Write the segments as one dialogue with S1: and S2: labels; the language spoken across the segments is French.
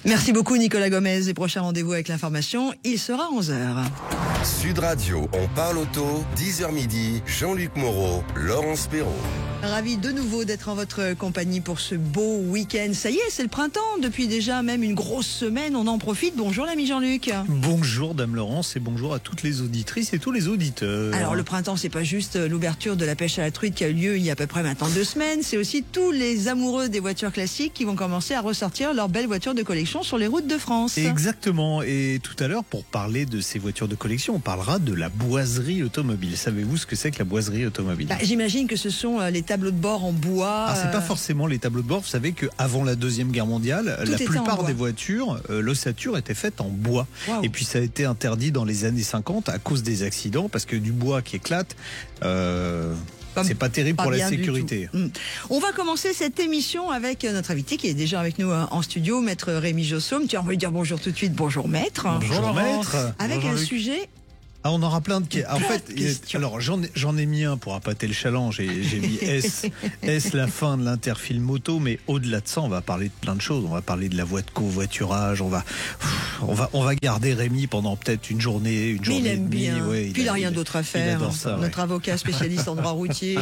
S1: Merci beaucoup Nicolas Gomez. Et prochain rendez-vous avec l'information, il sera 11h.
S2: Sud Radio, on parle auto, 10h midi, Jean-Luc Moreau, Laurence Perrault.
S1: Ravi de nouveau d'être en votre compagnie pour ce beau week-end. Ça y est, c'est le printemps. Depuis déjà même une grosse semaine, on en profite. Bonjour l'ami Jean-Luc.
S3: Bonjour Dame Laurence et bonjour à toutes les auditrices et tous les auditeurs.
S1: Alors le printemps, c'est pas juste l'ouverture de la pêche à la truite qui a eu lieu il y a à peu près maintenant 2 semaines. C'est aussi tous les amoureux des voitures classiques qui vont commencer à ressortir leurs belles voitures de collection sur les routes de France.
S3: Exactement. Et tout à l'heure, pour parler de ces voitures de collection, on parlera de la boiserie automobile. Savez-vous ce que c'est que la boiserie automobile?
S1: J'imagine que ce sont les tableaux de bord en bois.
S3: Ah, c'est pas forcément les tableaux de bord. Vous savez qu'avant la Deuxième Guerre mondiale, la plupart des voitures, l'ossature était faite en bois. Wow. Et puis ça a été interdit dans les années 50 à cause des accidents, parce que du bois qui éclate, c'est pas terrible pour la sécurité.
S1: On va commencer cette émission avec notre invité qui est déjà avec nous en studio, maître Rémi Jossaume. Tiens, on va lui dire bonjour tout de suite. Bonjour maître.
S3: Bonjour maître.
S1: Avec un sujet...
S3: Ah, on aura plein de questions. En fait, alors j'en ai mis un pour appâter le challenge et j'ai mis est-ce la fin de l'interfilm moto, mais au-delà de ça, on va parler de plein de choses. On va parler de la voie de covoiturage. On va garder Rémi pendant peut-être une journée
S1: mais il aime
S3: et demie.
S1: Bien.
S3: Ouais,
S1: puis il n'a rien d'autre à faire. Notre avocat spécialiste en droit routier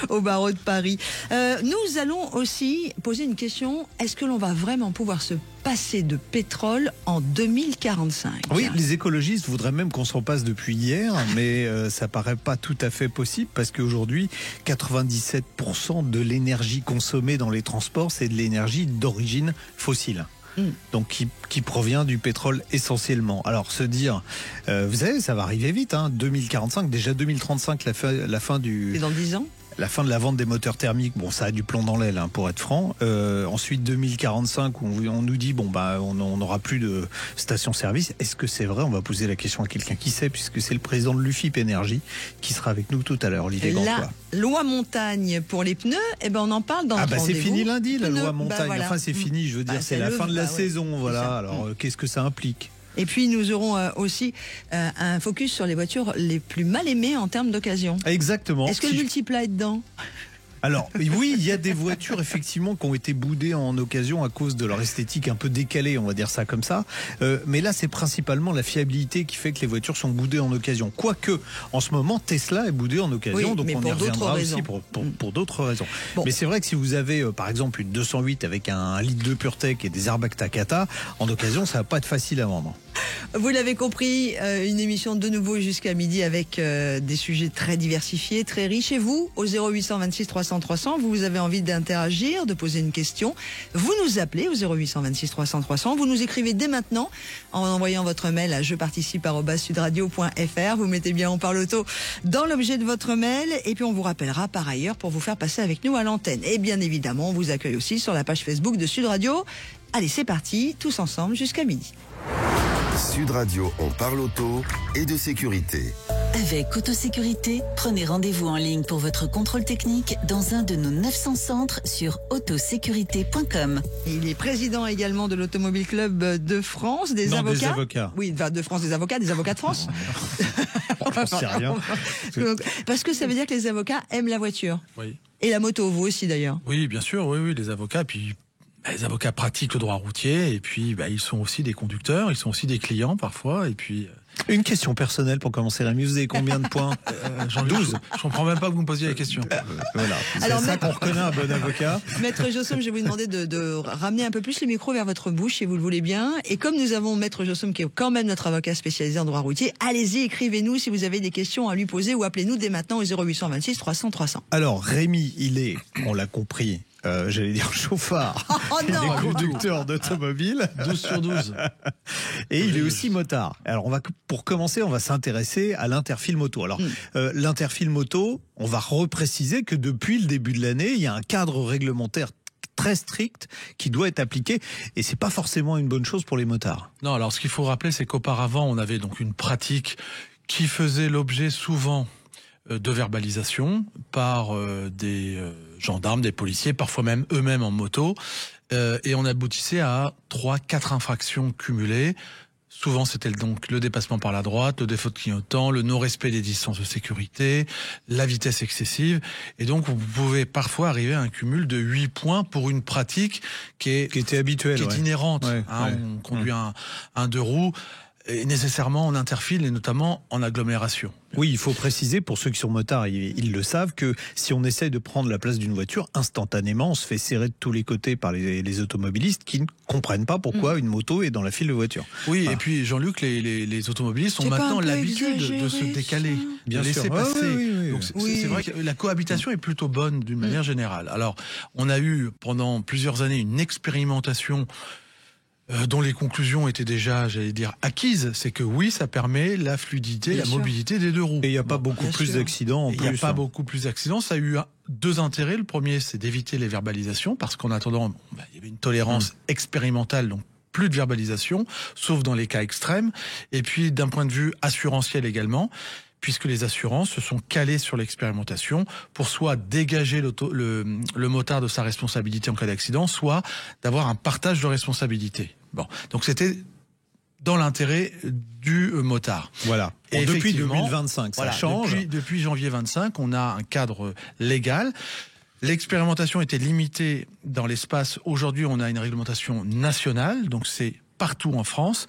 S1: au barreau de Paris. Nous allons aussi poser une question. Est-ce que l'on va vraiment pouvoir se passer de pétrole en 2045?
S3: Oui, les écologistes voudraient même qu'on s'en passe depuis hier, mais ça paraît pas tout à fait possible parce qu'aujourd'hui, 97% de l'énergie consommée dans les transports, c'est de l'énergie d'origine fossile. Donc qui provient du pétrole essentiellement. Alors se dire, vous savez, ça va arriver vite, 2045, déjà 2035, la fin du...
S1: Et dans 10 ans ?
S3: La fin de la vente des moteurs thermiques, bon, ça a du plomb dans l'aile, pour être franc. Ensuite, 2045, on nous dit, on n'aura plus de station-service. Est-ce que c'est vrai? On va poser la question à quelqu'un qui sait, puisque c'est le président de l'UFIP Énergie qui sera avec nous tout à l'heure, Olivier Gantois.
S1: La loi montagne pour les pneus, on en parle dans notre rendez-vous.
S3: C'est fini lundi, la loi montagne.
S1: Voilà.
S3: Enfin, c'est fini, je veux dire, c'est la fin de la saison, voilà. Alors, qu'est-ce que ça implique?
S1: Et puis nous aurons aussi un focus sur les voitures les plus mal aimées en termes d'occasion.
S3: Exactement.
S1: Est-ce que le multiplat est dedans ?
S3: Alors oui, il y a des voitures effectivement qui ont été boudées en occasion à cause de leur esthétique un peu décalée, on va dire ça comme ça. Mais là, c'est principalement la fiabilité qui fait que les voitures sont boudées en occasion. Quoique, en ce moment, Tesla est boudée en occasion, donc on y reviendra aussi pour d'autres raisons. Bon. Mais c'est vrai que si vous avez, par exemple, une 208 avec un litre de PureTech et des airbags Takata, en occasion, ça va pas être facile à vendre.
S1: Vous l'avez compris, une émission de nouveau jusqu'à midi avec des sujets très diversifiés, très riches. Et vous, au 0826 300 300, vous avez envie d'interagir, de poser une question, vous nous appelez au 0826 300 300, vous nous écrivez dès maintenant en envoyant votre mail à jeparticipe@sudradio.fr. Vous mettez bien On parle auto dans l'objet de votre mail et puis on vous rappellera par ailleurs pour vous faire passer avec nous à l'antenne. Et bien évidemment, on vous accueille aussi sur la page Facebook de Sud Radio. Allez, c'est parti, tous ensemble jusqu'à midi.
S2: Sud Radio, on parle auto et de sécurité.
S4: Avec Autosécurité, prenez rendez-vous en ligne pour votre contrôle technique dans un de nos 900 centres sur autosécurité.com.
S1: Il est président également de l'Automobile Club de France, des avocats. Oui, de France, des avocats de France.
S3: J'en sais rien.
S1: Parce que ça veut dire que les avocats aiment la voiture.
S5: Oui.
S1: Et la moto, vous aussi d'ailleurs.
S5: Oui, bien sûr, oui, les avocats, puis... Les avocats pratiquent le droit routier et puis ils sont aussi des conducteurs, ils sont aussi des clients parfois et puis...
S3: Une question personnelle pour commencer, Rémi, vous avez combien de points?
S5: 12. Je comprends même pas que vous me posiez la question.
S3: Voilà. C'est ça qu'on reconnaît un bon avocat.
S1: Maître Jossaume, je vais vous demander de ramener un peu plus le micro vers votre bouche si vous le voulez bien. Et comme nous avons Maître Jossaume qui est quand même notre avocat spécialisé en droit routier, allez-y, écrivez-nous si vous avez des questions à lui poser ou appelez-nous dès maintenant au 0826 300 300.
S3: Alors Rémi, il est, on l'a compris, j'allais dire chauffard, des conducteurs d'automobile.
S5: 12 sur 12.
S3: Et il est aussi motard. Alors pour commencer, on va s'intéresser à l'interfilm auto. Alors l'interfilm auto, on va repréciser que depuis le début de l'année, il y a un cadre réglementaire très strict qui doit être appliqué et c'est pas forcément une bonne chose pour les motards.
S5: Non, alors ce qu'il faut rappeler, c'est qu'auparavant, on avait donc une pratique qui faisait l'objet souvent de verbalisation par des gendarmes, des policiers, parfois même eux-mêmes en moto, et on aboutissait à 3-4 infractions cumulées Souvent, c'était donc le dépassement par la droite, le défaut de clignotant, le non-respect des distances de sécurité, la vitesse excessive. Et donc, vous pouvez parfois arriver à un cumul de 8 points pour une pratique qui
S3: était habituelle,
S5: qui est inhérente.
S3: Ouais, ouais.
S5: On conduit un deux roues, et nécessairement en interfile et notamment en agglomération.
S3: Oui, il faut préciser, pour ceux qui sont motards, ils le savent, que si on essaye de prendre la place d'une voiture, instantanément, on se fait serrer de tous les côtés par les automobilistes qui ne comprennent pas pourquoi une moto est dans la file de voiture.
S5: Oui,
S3: Voilà.
S5: Et puis Jean-Luc, les automobilistes ont
S1: C'est pas
S5: maintenant
S1: un peu
S5: l'habitude de se
S1: exagéré,
S5: décaler,
S1: ça
S5: de
S3: Bien
S5: laisser
S3: sûr.
S5: passer.
S3: Oui.
S5: Donc c'est vrai que la cohabitation est plutôt bonne d'une manière générale. Alors, on a eu pendant plusieurs années une expérimentation dont les conclusions étaient déjà, j'allais dire, acquises. C'est que oui, ça permet la fluidité,
S1: Bien
S5: la
S1: sûr.
S5: mobilité des deux roues.
S3: Et il n'y a pas beaucoup
S1: bien
S3: plus
S1: sûr.
S3: d'accidents en
S5: Il n'y a
S3: plus.
S5: pas beaucoup plus d'accidents. Ça a eu deux intérêts. Le premier, c'est d'éviter les verbalisations, parce qu'en attendant, il y avait une tolérance expérimentale, donc plus de verbalisation, sauf dans les cas extrêmes. Et puis, d'un point de vue assurantiel également, puisque les assurances se sont calées sur l'expérimentation pour soit dégager le motard de sa responsabilité en cas d'accident, soit d'avoir un partage de responsabilité. Bon, donc c'était dans l'intérêt du motard.
S3: Voilà.
S5: Et
S3: Bon, depuis
S5: effectivement,
S3: 2025, ça
S5: voilà,
S3: change.
S5: Depuis janvier 25, on a un cadre légal. L'expérimentation était limitée dans l'espace. Aujourd'hui, on a une réglementation nationale, donc c'est partout en France.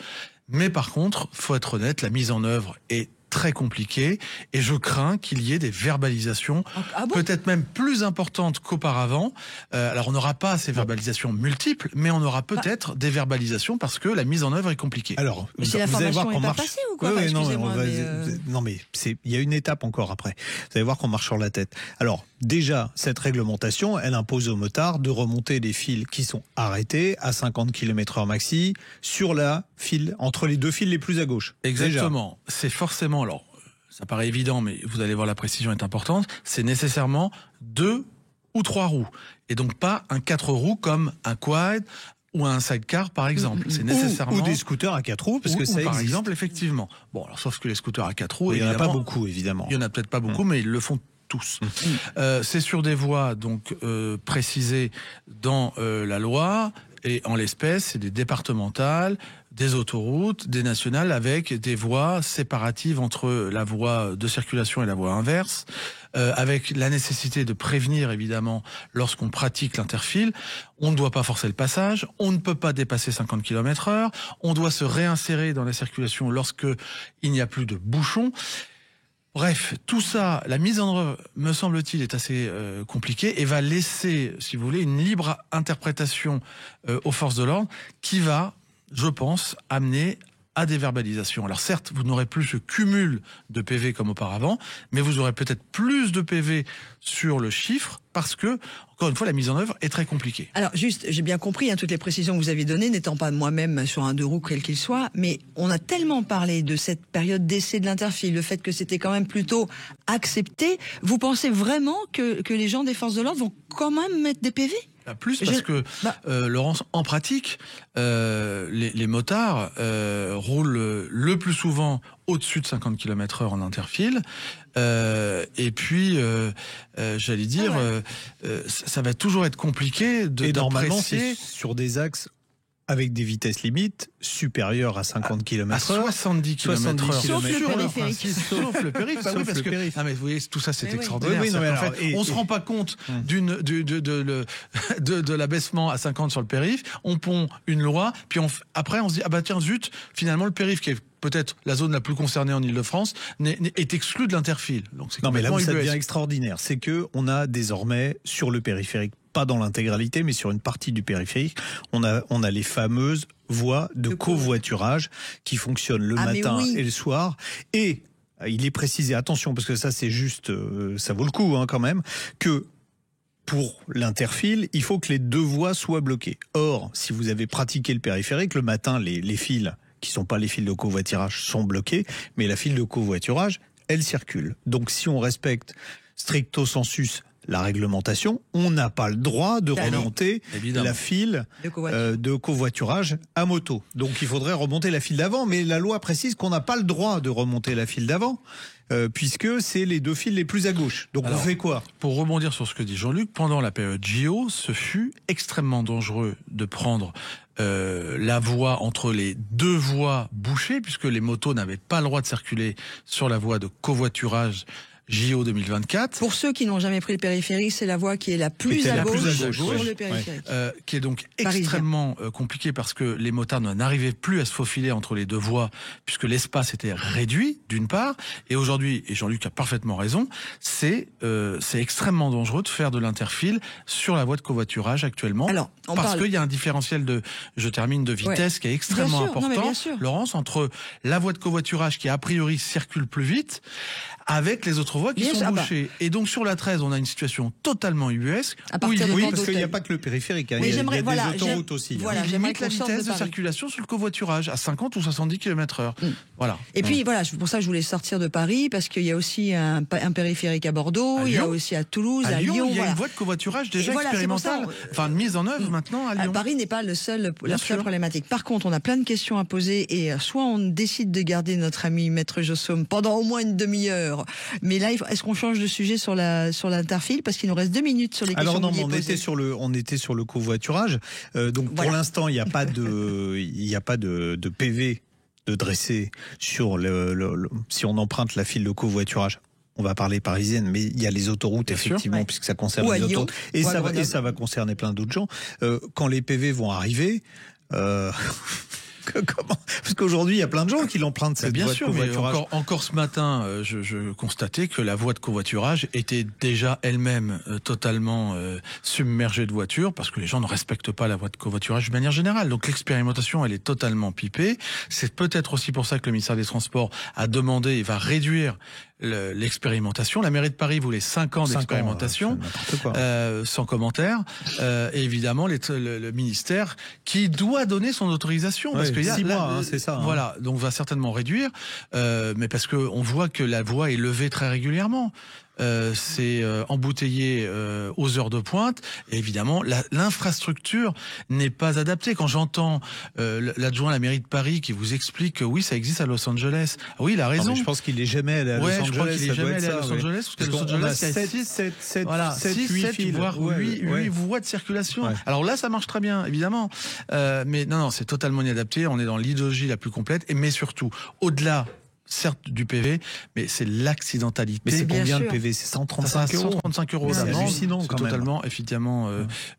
S5: Mais par contre, faut être honnête, la mise en œuvre est très compliquée et je crains qu'il y ait des verbalisations
S1: Ah bon
S5: peut-être même plus importantes qu'auparavant. Alors on n'aura pas ces verbalisations multiples, mais on aura peut-être des verbalisations parce que la mise en œuvre est compliquée.
S3: Alors,
S1: Mais si
S3: vous allez voir
S1: l'information
S3: qu'on
S1: n'est pas
S3: marche.
S1: passée ou quoi
S3: Oui,
S1: Enfin,
S3: oui, non,
S1: excusez-moi,
S3: on va-
S1: mais,
S3: non, mais il y a une étape encore après. Vous allez voir qu'on marche sur la tête. Alors, déjà, cette réglementation, elle impose aux motards de remonter les fils qui sont arrêtés à 50 km/h maxi sur la file, entre les deux fils les plus à gauche.
S5: Exactement. C'est forcément, alors, ça paraît évident, mais vous allez voir, la précision est importante, c'est nécessairement 2 ou 3 roues. Et donc pas un 4 roues comme un quad ou un sidecar, par exemple. C'est nécessairement...
S3: Ou des scooters à 4 roues, parce que
S5: ou
S3: ça
S5: par
S3: existe.
S5: exemple, effectivement. Bon, alors, sauf que les scooters à 4 roues,
S3: Il n'y en a pas
S5: évidemment,
S3: beaucoup, évidemment.
S5: il y en a peut-être pas beaucoup, mais ils le font tous. C'est sur des voies donc précisées dans la loi, et en l'espèce, c'est des départementales, des autoroutes, des nationales, avec des voies séparatives entre la voie de circulation et la voie inverse, avec la nécessité de prévenir, évidemment, lorsqu'on pratique l'interfile. On ne doit pas forcer le passage, on ne peut pas dépasser 50 km/h, on doit se réinsérer dans la circulation lorsque il n'y a plus de bouchons. Bref, tout ça, la mise en œuvre, me semble-t-il, est assez compliquée et va laisser, si vous voulez, une libre interprétation aux forces de l'ordre qui va, je pense, amener à des verbalisations. Alors certes, vous n'aurez plus ce cumul de PV comme auparavant, mais vous aurez peut-être plus de PV sur le chiffre parce que, encore une fois, la mise en œuvre est très compliquée.
S1: Alors juste, j'ai bien compris toutes les précisions que vous avez données, n'étant pas moi-même sur un deux roues quel qu'il soit, mais on a tellement parlé de cette période d'essai de l'interfile, le fait que c'était quand même plutôt accepté. Vous pensez vraiment que les gens des forces de l'ordre vont quand même mettre des PV ?
S5: Plus parce que, Laurence, en pratique, les motards roulent le plus souvent au-dessus de 50 km/h en interfile. Et puis, j'allais dire, ça va toujours être compliqué
S3: Et normalement,
S5: d'apprécier
S3: c'est sur des axes avec des vitesses limites supérieures à 50
S5: à
S3: km/h.
S5: 70 km/h.
S1: Sauf le
S5: sur leur
S1: périphérique.
S5: principe, sauf le périph'. Bah oui,
S3: Sauf
S5: parce
S3: le
S5: que,
S3: périph'.
S5: ah mais vous voyez, tout ça c'est
S1: Mais oui.
S5: extraordinaire.
S3: Oui, oui, non, mais
S5: C'est-à-dire
S3: alors,
S5: qu'en fait, on se rend pas compte de l'abaissement à 50 sur le périph'. On pond une loi, puis après on se dit, ah bah tiens, zut, finalement le périph' qui est peut-être la zone la plus concernée en Ile-de-France est exclu de l'interfile. Donc c'est
S3: Non, mais là où ça
S5: complètement
S3: devient
S5: ubuesque.
S3: extraordinaire, c'est que on a désormais sur le périphérique, pas dans l'intégralité, mais sur une partie du périphérique, on a les fameuses voies de covoiturage qui fonctionnent le matin et le soir. Et il est précisé, attention, parce que ça c'est juste, ça vaut le coup quand même, que pour l'interfile, il faut que les deux voies soient bloquées. Or, si vous avez pratiqué le périphérique, le matin, les fils qui sont pas les fils de covoiturage sont bloqués, mais la file de covoiturage, elle circule. Donc si on respecte stricto sensus la réglementation, on n'a pas le droit de remonter la file de covoiturage à moto. Donc il faudrait remonter la file d'avant, mais la loi précise qu'on n'a pas le droit de remonter la file d'avant, puisque c'est les deux fils les plus à gauche. Donc
S5: alors,
S3: on fait quoi?
S5: Pour rebondir sur ce que dit Jean-Luc, pendant la période JO, ce fut extrêmement dangereux de prendre la voie entre les deux voies bouchées, puisque les motos n'avaient pas le droit de circuler sur la voie de covoiturage JO 2024.
S1: Pour ceux qui n'ont jamais pris le périphérique, c'est la voie qui est la plus à gauche sur le périphérique.
S5: Qui est donc extrêmement compliqué parce que les motards n'arrivaient plus à se faufiler entre les deux voies puisque l'espace était réduit d'une part, et aujourd'hui, et Jean-Luc a parfaitement raison, c'est extrêmement dangereux de faire de l'interfile sur la voie de covoiturage actuellement.
S1: Alors,
S5: parce qu'il y a un différentiel de vitesse qui est extrêmement important, Laurence, entre la voie de covoiturage qui a priori circule plus vite avec les autres voies qui sont bouchées. Et donc sur la 13, on a une situation totalement ubuesque.
S3: Oui, parce qu'il n'y a pas que le périphérique, il y a des autoroutes aussi.
S1: Voilà,
S5: il limite la vitesse de circulation sur le covoiturage à 50 ou 70 km/h. Voilà.
S1: Et puis voilà, c'est pour ça que je voulais sortir de Paris, parce qu'il y a aussi un périphérique à Bordeaux, il y a aussi à Toulouse, à Lyon.
S5: Il y a une voie de covoiturage déjà expérimentale, de mise en œuvre maintenant à Lyon.
S1: Paris n'est pas la seule problématique. Par contre, on a plein de questions à poser, et soit on décide de garder notre ami Maître Jossaume pendant au moins une demi-heure. Mais là, est-ce qu'on change de sujet sur l'interfile, parce qu'il nous reste 2 minutes sur les questions.
S3: Alors non, on était sur le covoiturage. Donc pour l'instant, il n'y a pas de PV de dressé sur si on emprunte la file de covoiturage. On va parler parisienne, mais il y a les autoroutes, effectivement, puisque ça concerne les autoroutes. Et ça va concerner plein d'autres gens. Quand les PV vont arriver, comment ? Parce qu'aujourd'hui, il y a plein de gens qui l'empruntent cette voie de covoiturage.
S5: Mais encore ce matin, je constatais que la voie de covoiturage était déjà elle-même totalement submergée de voitures, parce que les gens ne respectent pas la voie de covoiturage de manière générale. Donc l'expérimentation, elle est totalement pipée. C'est peut-être aussi pour ça que le ministère des Transports a demandé et va réduire l'expérimentation. La mairie de Paris voulait 5 ans d'expérimentation, sans commentaire. Et évidemment, le ministère qui doit donner son autorisation, parce qu'il y a
S3: 6 mois, c'est ça.
S5: Voilà, donc va certainement réduire, mais parce que on voit que la voie est levée très régulièrement. C'est embouteillé aux heures de pointe, et évidemment l'infrastructure n'est pas adaptée. Quand j'entends l'adjoint à la mairie de Paris qui vous explique que oui, ça existe à Los Angeles, oui, il a raison.
S3: Non, je pense qu'il est jamais allé à Los Angeles.
S5: Je crois qu'il est jamais allé à Los Angeles, parce que Los Angeles, il y a 7, voire 8 voies de circulation. Alors là, ça marche très bien, évidemment, mais non, c'est totalement inadapté. On est dans l'idéologie la plus complète, mais surtout au-delà, certes, du PV, mais c'est l'accidentalité.
S3: Mais c'est combien le PV? C'est 135 euros.
S5: 135 euros.
S3: C'est hallucinant,
S5: c'est
S3: quand même.
S5: Totalement, effectivement,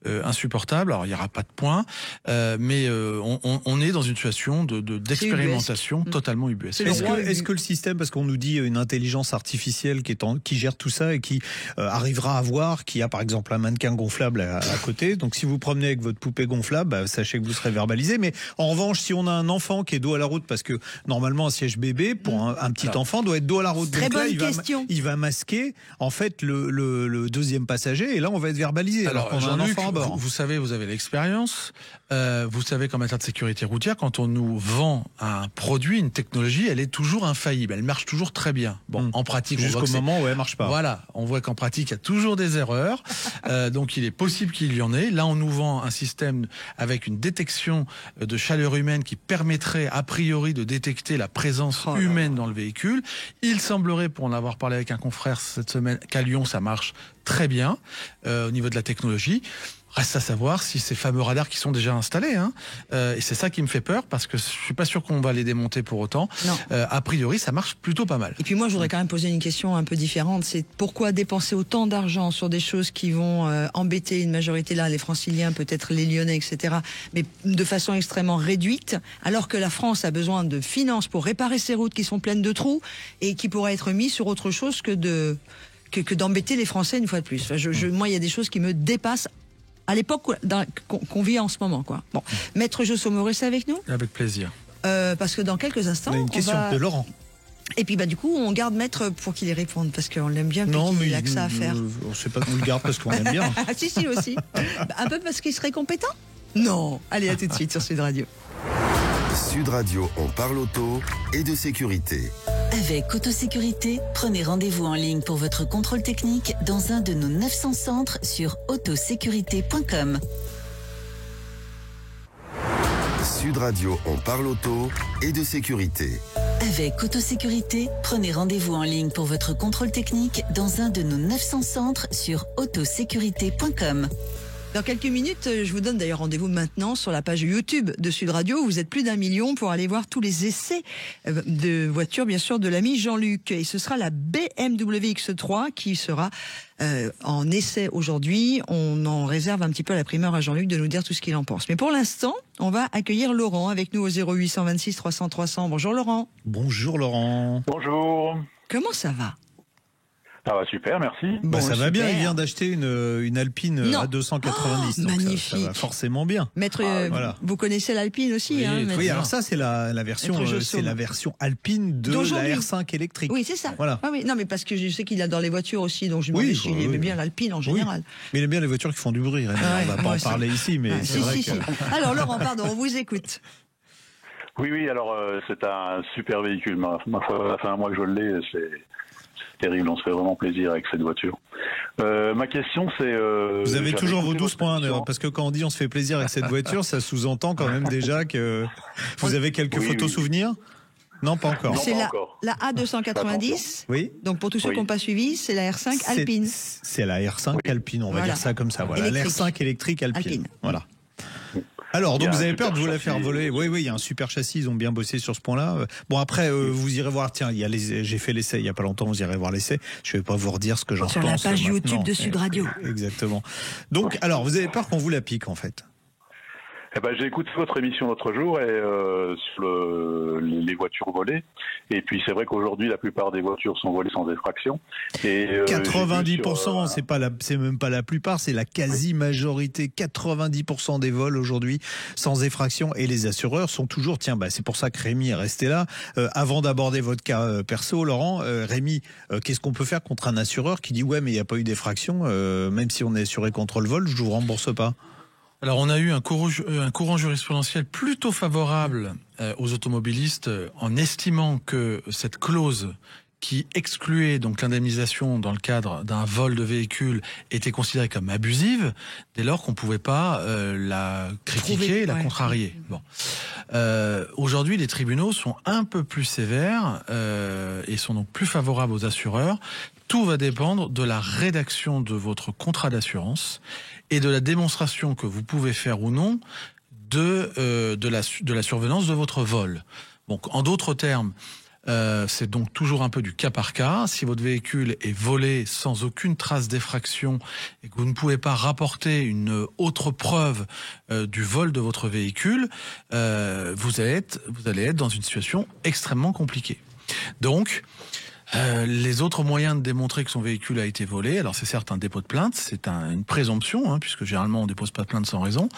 S5: insupportable. Alors, il n'y aura pas de points, mais on est dans une situation d'expérimentation totalement ubuesque.
S3: Est-ce que le système, parce qu'on nous dit une intelligence artificielle qui gère tout ça et qui arrivera à voir, qui a par exemple un mannequin gonflable à côté, donc si vous promenez avec votre poupée gonflable, sachez que vous serez verbalisé. Mais en revanche, si on a un enfant qui est dos à la route, parce que normalement un siège bébé pour un petit enfant doit être dos à la route.
S1: Très
S3: donc là,
S1: bonne question.
S3: Il va masquer en fait le deuxième passager, et là on va être verbalisé. Alors qu'on a un enfant à bord.
S5: Vous savez, vous avez l'expérience. Vous savez qu'en matière de sécurité routière, quand on nous vend un produit, une technologie, elle est toujours infaillible. Elle marche toujours très bien. Bon, en pratique,
S3: jusqu'au moment où elle marche pas.
S5: Voilà, on voit qu'en pratique, il y a toujours des erreurs. Donc il est possible qu'il y en ait. Là, on nous vend un système avec une détection de chaleur humaine qui permettrait a priori de détecter la présence humaine dans le véhicule. Il semblerait, pour en avoir parlé avec un confrère cette semaine, qu'à Lyon, ça marche très bien au niveau de la technologie. Reste à savoir si ces fameux radars qui sont déjà installés, et c'est ça qui me fait peur, parce que je suis pas sûr qu'on va les démonter pour autant. A priori, ça marche plutôt pas mal.
S1: Et puis moi, je voudrais quand même poser une question un peu différente. C'est pourquoi dépenser autant d'argent sur des choses qui vont embêter une majorité, là, les Franciliens, peut-être les Lyonnais, etc., mais de façon extrêmement réduite, alors que la France a besoin de finances pour réparer ses routes qui sont pleines de trous et qui pourraient être mis sur autre chose que d'embêter les Français une fois de plus. Enfin, moi, il y a des choses qui me dépassent à l'époque qu'on vit en ce moment, quoi. Bon, Maître Jossaume, vous restez avec nous ?
S5: Avec plaisir.
S1: Parce que dans quelques instants,
S3: on a une question de Laurent.
S1: Et puis du coup, on garde Maître pour qu'il y réponde, parce qu'on l'aime bien, puis qu'il a que ça à faire.
S3: On sait pas qu'on le garde parce qu'on l'aime bien.
S1: Si aussi. Un peu parce qu'il serait compétent ? Non. Allez, à tout de suite sur Sud Radio.
S2: Sud Radio, on parle auto et de sécurité.
S4: Avec Autosécurité, prenez rendez-vous en ligne pour votre contrôle technique dans un de nos 900 centres sur autosécurité.com.
S2: Sud Radio, on parle auto et de sécurité.
S4: Avec Autosécurité, prenez rendez-vous en ligne pour votre contrôle technique dans un de nos 900 centres sur autosécurité.com.
S1: Dans quelques minutes, je vous donne d'ailleurs rendez-vous maintenant sur la page YouTube de Sud Radio. Vous êtes plus d'1 million pour aller voir tous les essais de voitures, bien sûr, de l'ami Jean-Luc. Et ce sera la BMW X3 qui sera en essai aujourd'hui. On en réserve un petit peu la primeur à Jean-Luc de nous dire tout ce qu'il en pense. Mais pour l'instant, on va accueillir Laurent avec nous au 0826 300 300. Bonjour Laurent.
S3: Bonjour Laurent.
S6: Bonjour.
S1: Comment ça va?
S6: Ça va super, merci.
S3: Bah, ça va bien,
S1: super.
S3: il vient d'acheter une Alpine
S1: Non.
S3: A290. Donc
S1: magnifique.
S3: ça va forcément bien.
S1: Maître,
S3: voilà.
S1: vous connaissez l'Alpine aussi,
S5: Oui,
S1: hein,
S5: très
S1: maître
S3: Oui, alors ça c'est la version
S1: Maître Jossaume.
S3: c'est la version Alpine de
S1: Dont
S3: la
S1: Jean-Luc.
S3: R5 électrique.
S1: Oui, c'est ça.
S3: Voilà.
S1: Ah oui, non, mais parce que je sais qu'il adore les voitures aussi, donc je me demandais s'il aimait bien l'Alpine en général.
S3: Mais il aime bien les voitures qui font du bruit. Rémi.
S1: Ouais,
S3: On va pas
S1: moi
S3: en
S1: aussi.
S3: parler ici, mais
S1: Ah,
S3: c'est
S1: si,
S3: vrai
S1: si,
S3: que.
S1: si. Alors Laurent, pardon, on vous écoute.
S6: Oui, alors c'est un super véhicule. Ça fait un mois que je l'ai, c'est terrible. On se fait vraiment plaisir avec cette voiture. Ma question, c'est...
S3: Vous avez
S6: j'avais
S3: toujours vos
S6: écouté
S3: 12
S6: votre
S3: points,
S6: émission.
S3: parce que quand on dit on se fait plaisir avec cette voiture, ça sous-entend quand même déjà que vous avez quelques
S6: Oui,
S3: photos
S6: oui.
S3: souvenirs. Non, pas encore.
S6: Non,
S1: C'est
S6: pas encore.
S1: la A290.
S3: Oui.
S1: Donc pour tous ceux
S6: Oui.
S1: qui n'ont pas suivi, c'est la R5 Alpine.
S3: C'est la R5 Alpine, on va
S1: Voilà.
S3: dire ça comme ça. Voilà,
S1: Électrique.
S3: l'R5 électrique Alpine.
S1: Alpine.
S3: Voilà. Alors,
S6: Il y
S3: donc
S6: a
S3: vous
S6: un
S3: avez peur de vous la
S6: super
S3: faire
S6: châssis.
S3: voler. Oui, il y a un super châssis, ils ont bien bossé sur ce point-là. Bon, après, vous irez voir, tiens, j'ai fait l'essai il y a pas longtemps, vous irez voir l'essai. Je vais pas vous redire ce que j'en pense.
S1: Sur la page
S3: maintenant.
S1: YouTube de Sud Radio.
S3: Exactement. Donc, alors, vous avez peur qu'on vous la pique, en fait.
S6: Eh ben, j'ai écouté votre émission l'autre jour et sur les voitures volées. Et puis c'est vrai qu'aujourd'hui la plupart des voitures sont volées sans effraction. Et
S3: 90%, c'est même pas la plupart, c'est la quasi-majorité. 90% des vols aujourd'hui sans effraction. Et les assureurs sont toujours, tiens, bah, c'est pour ça que Rémi est resté là. Avant d'aborder votre cas perso, Laurent, Rémi, qu'est-ce qu'on peut faire contre un assureur qui dit ouais, mais il n'y a pas eu d'effraction, même si on est assuré contre le vol, je vous rembourse pas?
S5: Alors, on a eu un courant jurisprudentiel plutôt favorable aux automobilistes en estimant que cette clause qui excluait donc l'indemnisation dans le cadre d'un vol de véhicule était considérée comme abusive, dès lors qu'on pouvait pas la critiquer et la contrarier. Bon. Aujourd'hui, les tribunaux sont un peu plus sévères et sont donc plus favorables aux assureurs. Tout va dépendre de la rédaction de votre contrat d'assurance et de la démonstration que vous pouvez faire ou non de la survenance de votre vol. Donc, en d'autres termes, c'est donc toujours un peu du cas par cas. Si votre véhicule est volé sans aucune trace d'effraction et que vous ne pouvez pas rapporter une autre preuve du vol de votre véhicule, vous allez être dans une situation extrêmement compliquée. Donc, les autres moyens de démontrer que son véhicule a été volé, alors c'est certes un dépôt de plainte, c'est une présomption, puisque généralement on dépose pas de plainte sans raison,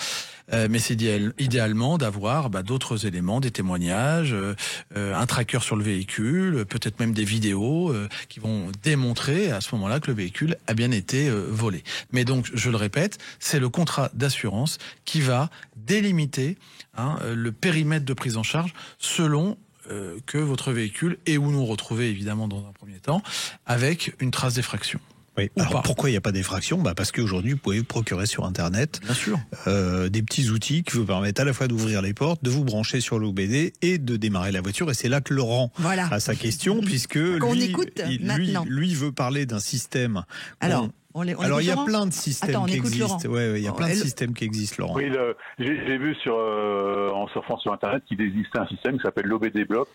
S5: mais c'est idéalement d'avoir d'autres éléments, des témoignages, un tracker sur le véhicule, peut-être même des vidéos qui vont démontrer à ce moment-là que le véhicule a bien été volé. Mais donc, je le répète, c'est le contrat d'assurance qui va délimiter le périmètre de prise en charge selon que votre véhicule est ou non retrouvé, évidemment, dans un premier temps, avec une trace d'effraction.
S3: Oui. Alors pourquoi il n'y a pas d'effraction? Parce qu'aujourd'hui, vous pouvez vous procurer sur Internet
S5: Bien sûr.
S3: des petits outils qui vous permettent à la fois d'ouvrir les portes, de vous brancher sur l'OBD et de démarrer la voiture. Et c'est là que Laurent a sa question, puisque lui veut parler d'un système.
S1: Alors
S3: il y a plein de systèmes qui existent. Il y a plein de systèmes qui existent, Laurent.
S6: Oui, j'ai vu en surfant sur Internet qu'il existait un système qui s'appelle l'OBD Block,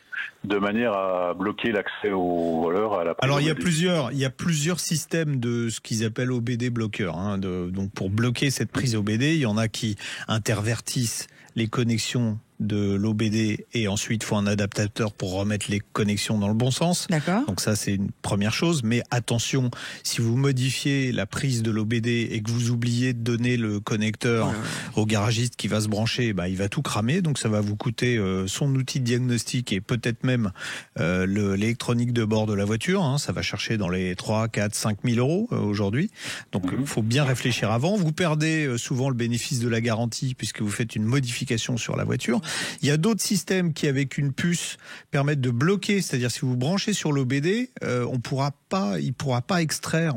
S6: de manière à bloquer l'accès aux voleurs à la prise.
S3: Alors il y a plusieurs systèmes de ce qu'ils appellent OBD bloqueurs. Donc pour bloquer cette prise OBD, il y en a qui intervertissent les connexions de l'OBD et ensuite il faut un adaptateur pour remettre les connexions dans le bon sens.
S1: D'accord.
S3: Donc ça c'est une première chose, mais attention, si vous modifiez la prise de l'OBD et que vous oubliez de donner le connecteur au garagiste qui va se brancher, il va tout cramer, donc ça va vous coûter son outil de diagnostic et peut-être même l'électronique de bord de la voiture, ça va chercher dans les 3, 4, 5 000 euros aujourd'hui. Donc il faut bien réfléchir avant. Vous perdez souvent le bénéfice de la garantie puisque vous faites une modification sur la voiture. Il y a d'autres systèmes qui, avec une puce, permettent de bloquer. C'est-à-dire, si vous branchez sur l'OBD, on pourra pas extraire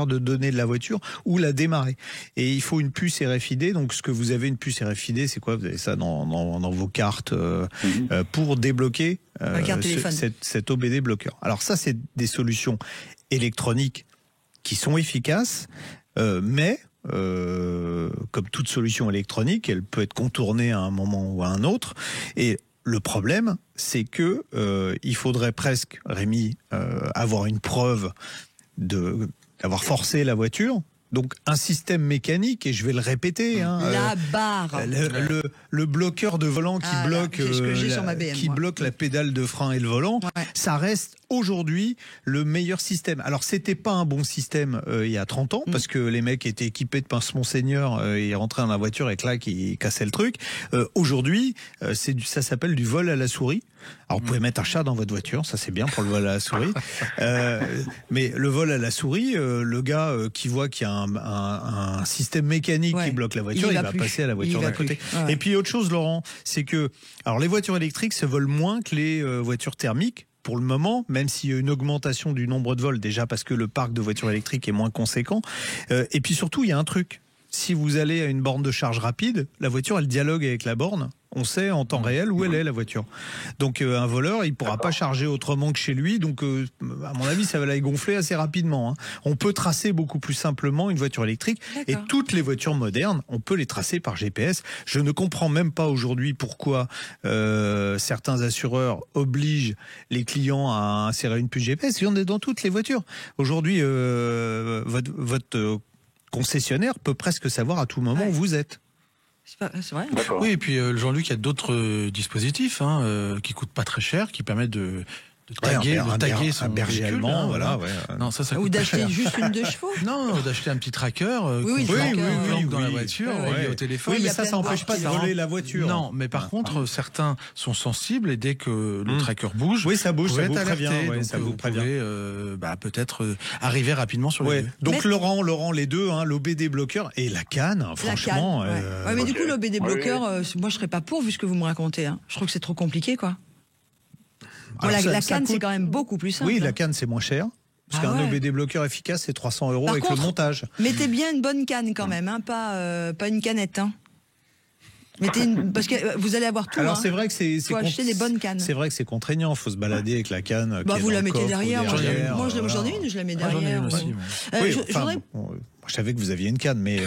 S3: de données de la voiture ou la démarrer. Et il faut une puce RFID. Donc, ce que vous avez, une puce RFID, c'est quoi? Vous avez ça dans vos cartes pour débloquer cet OBD bloqueur. Alors ça, c'est des solutions électroniques qui sont efficaces, mais comme toute solution électronique, elle peut être contournée à un moment ou à un autre. Et le problème, c'est que il faudrait presque, Rémi, avoir une preuve d'avoir forcé la voiture. Donc un système mécanique, et je vais le répéter,
S1: la barre,
S3: le bloqueur de volant qui bloque, bloque la pédale de frein et le volant, ça reste aujourd'hui le meilleur système. Alors c'était pas un bon système il y a 30 ans, parce que les mecs étaient équipés de pince-monseigneur, ils rentraient dans la voiture et clac, ils cassaient le truc. Aujourd'hui, ça s'appelle du vol à la souris. Alors vous pouvez mettre un chat dans votre voiture, ça c'est bien pour le vol à la souris. Mais le vol à la souris, le gars qui voit qu'il y a un système mécanique qui bloque la voiture, il va passer à la voiture d'à côté. Et puis autre chose, Laurent, c'est que alors les voitures électriques se volent moins que les voitures thermiques. Pour le moment, même s'il y a une augmentation du nombre de vols, déjà parce que le parc de voitures électriques est moins conséquent. Et puis surtout, il y a un truc. Si vous allez à une borne de charge rapide, la voiture, elle dialogue avec la borne. On sait en temps réel où elle est, la voiture. Donc un voleur, il pourra pas charger autrement que chez lui. Donc à mon avis, ça va la gonfler assez rapidement. On peut tracer beaucoup plus simplement une voiture électrique. Et toutes les voitures modernes, on peut les tracer par GPS. Je ne comprends même pas aujourd'hui pourquoi certains assureurs obligent les clients à insérer une puce GPS. Il y en a dans toutes les voitures. Aujourd'hui, votre concessionnaire peut presque savoir à tout moment où vous êtes.
S1: C'est vrai.
S5: Oui, et puis Jean-Luc, il y a d'autres dispositifs qui coûtent pas très cher, qui permettent de taguer son
S3: berger
S5: véhicule,
S3: allemand, voilà.
S5: Non, ça
S1: Ou
S5: coûte pas cher.
S1: d'acheter juste une 2 chevaux.
S5: Non, d'acheter un petit tracker dans la voiture, au téléphone.
S3: Oui, mais ça n'empêche pas de voler la voiture.
S5: Non, mais par contre, certains sont sensibles et dès que le tracker bouge,
S3: ça bouge, ça vous prévient.
S5: Donc
S3: ça vous prévient.
S5: Pouvez peut-être arriver rapidement sur les lieux.
S3: Donc Laurent, les deux, l'OBD bloqueur et la canne, franchement.
S1: Mais du coup, l'OBD bloqueur, moi je serais pas pour vu ce que vous me racontez. Je trouve que c'est trop compliqué, quoi. Alors, la canne, c'est quand même beaucoup plus simple.
S3: Oui, la canne, c'est moins cher. Parce qu'un OBD bloqueur efficace, c'est 300 € avec le montage.
S1: Mettez bien une bonne canne quand même, pas une canette. Parce que vous allez avoir tout.
S3: Alors c'est vrai que
S1: faut acheter des bonnes cannes.
S3: C'est vrai que c'est contraignant. Faut se balader avec la canne.
S1: Vous la mettez derrière. Moi, j'en ai une, je la mets derrière.
S3: Je savais que vous aviez une canne, mais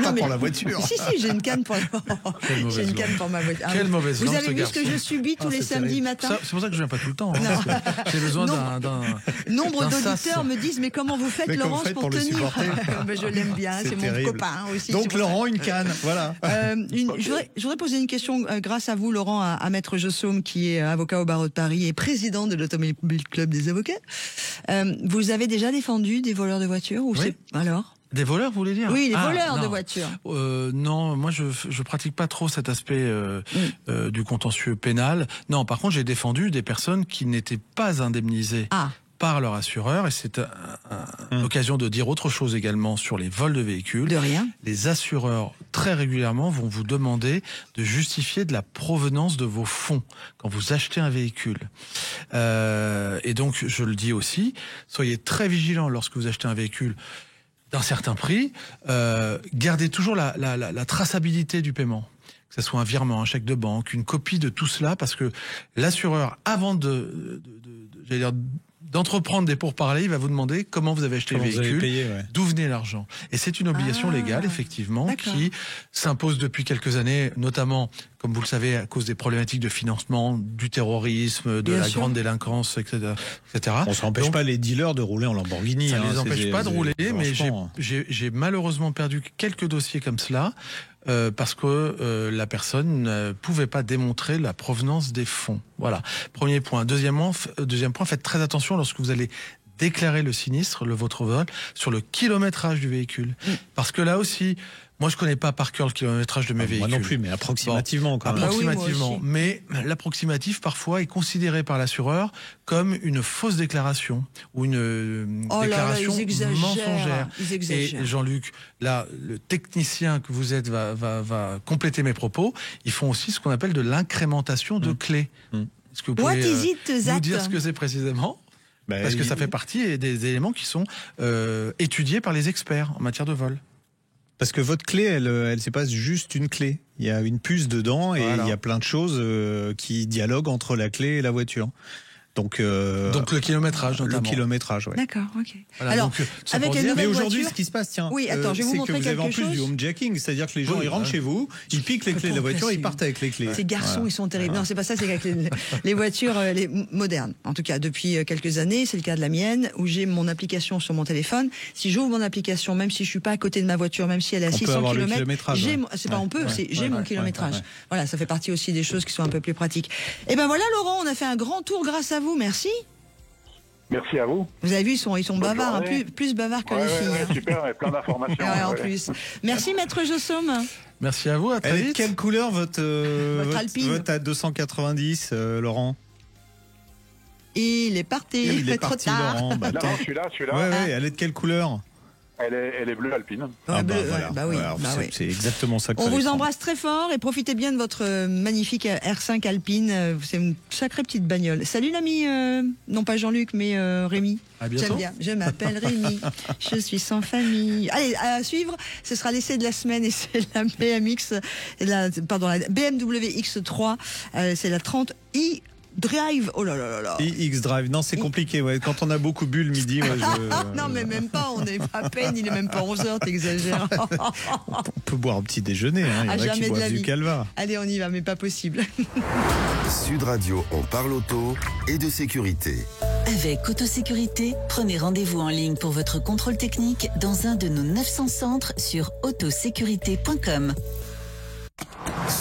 S3: pas pour la voiture.
S1: Si, j'ai une canne pour ma voiture.
S5: Quelle mauvaise
S1: Vous avez vu ce que je subis tous les samedis matins.
S5: C'est pour ça que je viens pas tout le temps. J'ai besoin d'un.
S1: Nombre d'auditeurs me disent mais comment vous faites, Laurence, pour tenir Je l'aime bien, c'est mon copain aussi.
S3: Donc Laurent, une canne, voilà.
S1: Je voudrais poser une question grâce à vous, Laurent, à Maître Jossaume, qui est avocat au barreau de Paris et président de l'Automobile Club des avocats. Vous avez déjà défendu des voleurs de voitures ou c'est alors?
S5: Des voleurs, vous voulez dire?
S1: Oui, les voleurs de voitures.
S5: Non, moi je pratique pas trop cet aspect du contentieux pénal. Non, par contre, j'ai défendu des personnes qui n'étaient pas indemnisées par leur assureur, et c'est l'occasion de dire autre chose également sur les vols de véhicules.
S1: De rien.
S5: Les assureurs, très régulièrement, vont vous demander de justifier de la provenance de vos fonds quand vous achetez un véhicule. Et donc, je le dis aussi, soyez très vigilants lorsque vous achetez un véhicule d'un certain prix, gardez toujours la traçabilité du paiement. Que ce soit un virement, un chèque de banque, une copie de tout cela, parce que l'assureur, avant d'entreprendre des pourparlers, il va vous demander comment vous avez acheté le véhicule, d'où venait l'argent. Et c'est une obligation légale, effectivement, qui s'impose depuis quelques années, notamment, comme vous le savez, à cause des problématiques de financement, du terrorisme, de la grande délinquance, etc.
S3: On s'empêche pas les dealers de rouler en Lamborghini.
S5: Ça ne les empêche pas de rouler, mais j'ai malheureusement perdu quelques dossiers comme cela, parce que la personne ne pouvait pas démontrer la provenance des fonds. Voilà. Premier point. Deuxième point, faites très attention lorsque vous allez déclarer le sinistre, votre vol, sur le kilométrage du véhicule. Parce que là aussi, moi je connais pas par cœur le kilométrage de mes véhicules.
S3: Moi non plus, mais approximativement quand même.
S5: Approximativement. Mais l'approximatif parfois est considéré par l'assureur comme une fausse déclaration ou une déclaration mensongère. Et Jean-Luc, là, le technicien que vous êtes va compléter mes propos. Ils font aussi ce qu'on appelle de l'incrémentation de clés. Est-ce que vous pouvez nous dire ce que c'est précisément? Parce que ça fait partie des éléments qui sont étudiés par les experts en matière de vol.
S3: Parce que votre clé, elle c'est pas juste une clé. Il y a une puce dedans et il y a plein de choses qui dialoguent entre la clé et la voiture. Donc
S5: le kilométrage notamment.
S3: Le kilométrage, ouais.
S1: D'accord, ok.
S5: Voilà,
S1: Alors,
S5: donc, ça
S1: avec
S5: pour
S1: les
S5: dire-
S3: Mais
S1: nouvelles
S3: aujourd'hui,
S1: voitures...
S3: ce qui se passe, tiens,
S1: Oui, attends, je vais vous
S3: c'est que
S1: montrer
S3: vous avez en
S1: quelque
S3: plus
S1: chose.
S3: du homejacking, c'est-à-dire que les gens
S5: Oui,
S3: ils rentrent
S5: voilà.
S3: chez vous, ils piquent les clés de la voiture, ils partent avec les clés.
S1: Ces garçons,
S3: Voilà.
S1: ils sont terribles. Non, c'est pas ça, c'est avec les voitures modernes. En tout cas, depuis quelques années, c'est le cas de la mienne, où j'ai mon application sur mon téléphone. Si j'ouvre mon application, même si je suis pas à côté de ma voiture, même si elle est à
S3: On peut
S1: 600
S3: avoir le
S1: km,
S3: kilométrage, ouais.
S1: c'est pas on peut,
S3: Ouais,
S1: c'est j'ai
S3: ouais,
S1: mon
S3: ouais,
S1: kilométrage.
S3: ouais.
S1: Voilà, ça fait partie aussi des choses qui sont un peu plus pratiques. Et ben voilà, Laurent, on a fait un grand tour grâce à vous. Merci.
S6: Merci à vous.
S1: Vous avez vu, ils sont
S6: Bonne
S1: bavards, hein,
S6: journée.
S1: plus bavards que les filles. hein.
S6: super, et plein d'informations.
S1: Ouais, en
S6: ouais.
S1: plus. Merci, maître Jossaume.
S5: Merci à vous, à très
S3: Elle est de
S5: vite.
S3: quelle couleur votre
S1: Alpine.
S3: votre A290, Laurent?
S1: Il est parti.
S3: Il est
S1: trop
S3: parti,
S1: tard.
S3: Laurent. Bah,
S6: Non,
S3: attends.
S6: je suis là.
S3: Ouais, elle est de quelle couleur?
S6: Elle est bleue alpine.
S1: Ouais, bleu,
S3: voilà.
S1: ouais, bah oui,
S3: Alors,
S1: bah
S3: c'est
S1: oui.
S3: c'est exactement ça que
S1: On
S3: fallait
S1: vous
S3: prendre.
S1: embrasse très fort et profitez bien de votre magnifique R5 Alpine. C'est une sacrée petite bagnole. Salut l'ami, non pas Jean-Luc, mais Rémi.
S5: À bientôt.
S1: J'aime bien. Je m'appelle Rémi. Je suis sans famille. Allez, à suivre, ce sera l'essai de la semaine et c'est la la BMW X3. C'est la 30i Drive. Oh là là là là.
S3: iX Drive. Non, c'est compliqué. Ouais. Quand on a beaucoup bu le midi, ouais,
S1: Non, mais même pas. On est à peine. Il est même pas 11h. T'exagères.
S3: on peut boire au petit déjeuner. Hein. Il y en
S1: À
S3: a
S1: jamais
S3: qui
S1: de la
S3: boivent du
S1: vie.
S3: calva.
S1: Allez, on y va, mais pas possible.
S2: Sud Radio, on parle auto et de sécurité.
S4: Avec Autosécurité, prenez rendez-vous en ligne pour votre contrôle technique dans un de nos 900 centres sur autosécurité.com.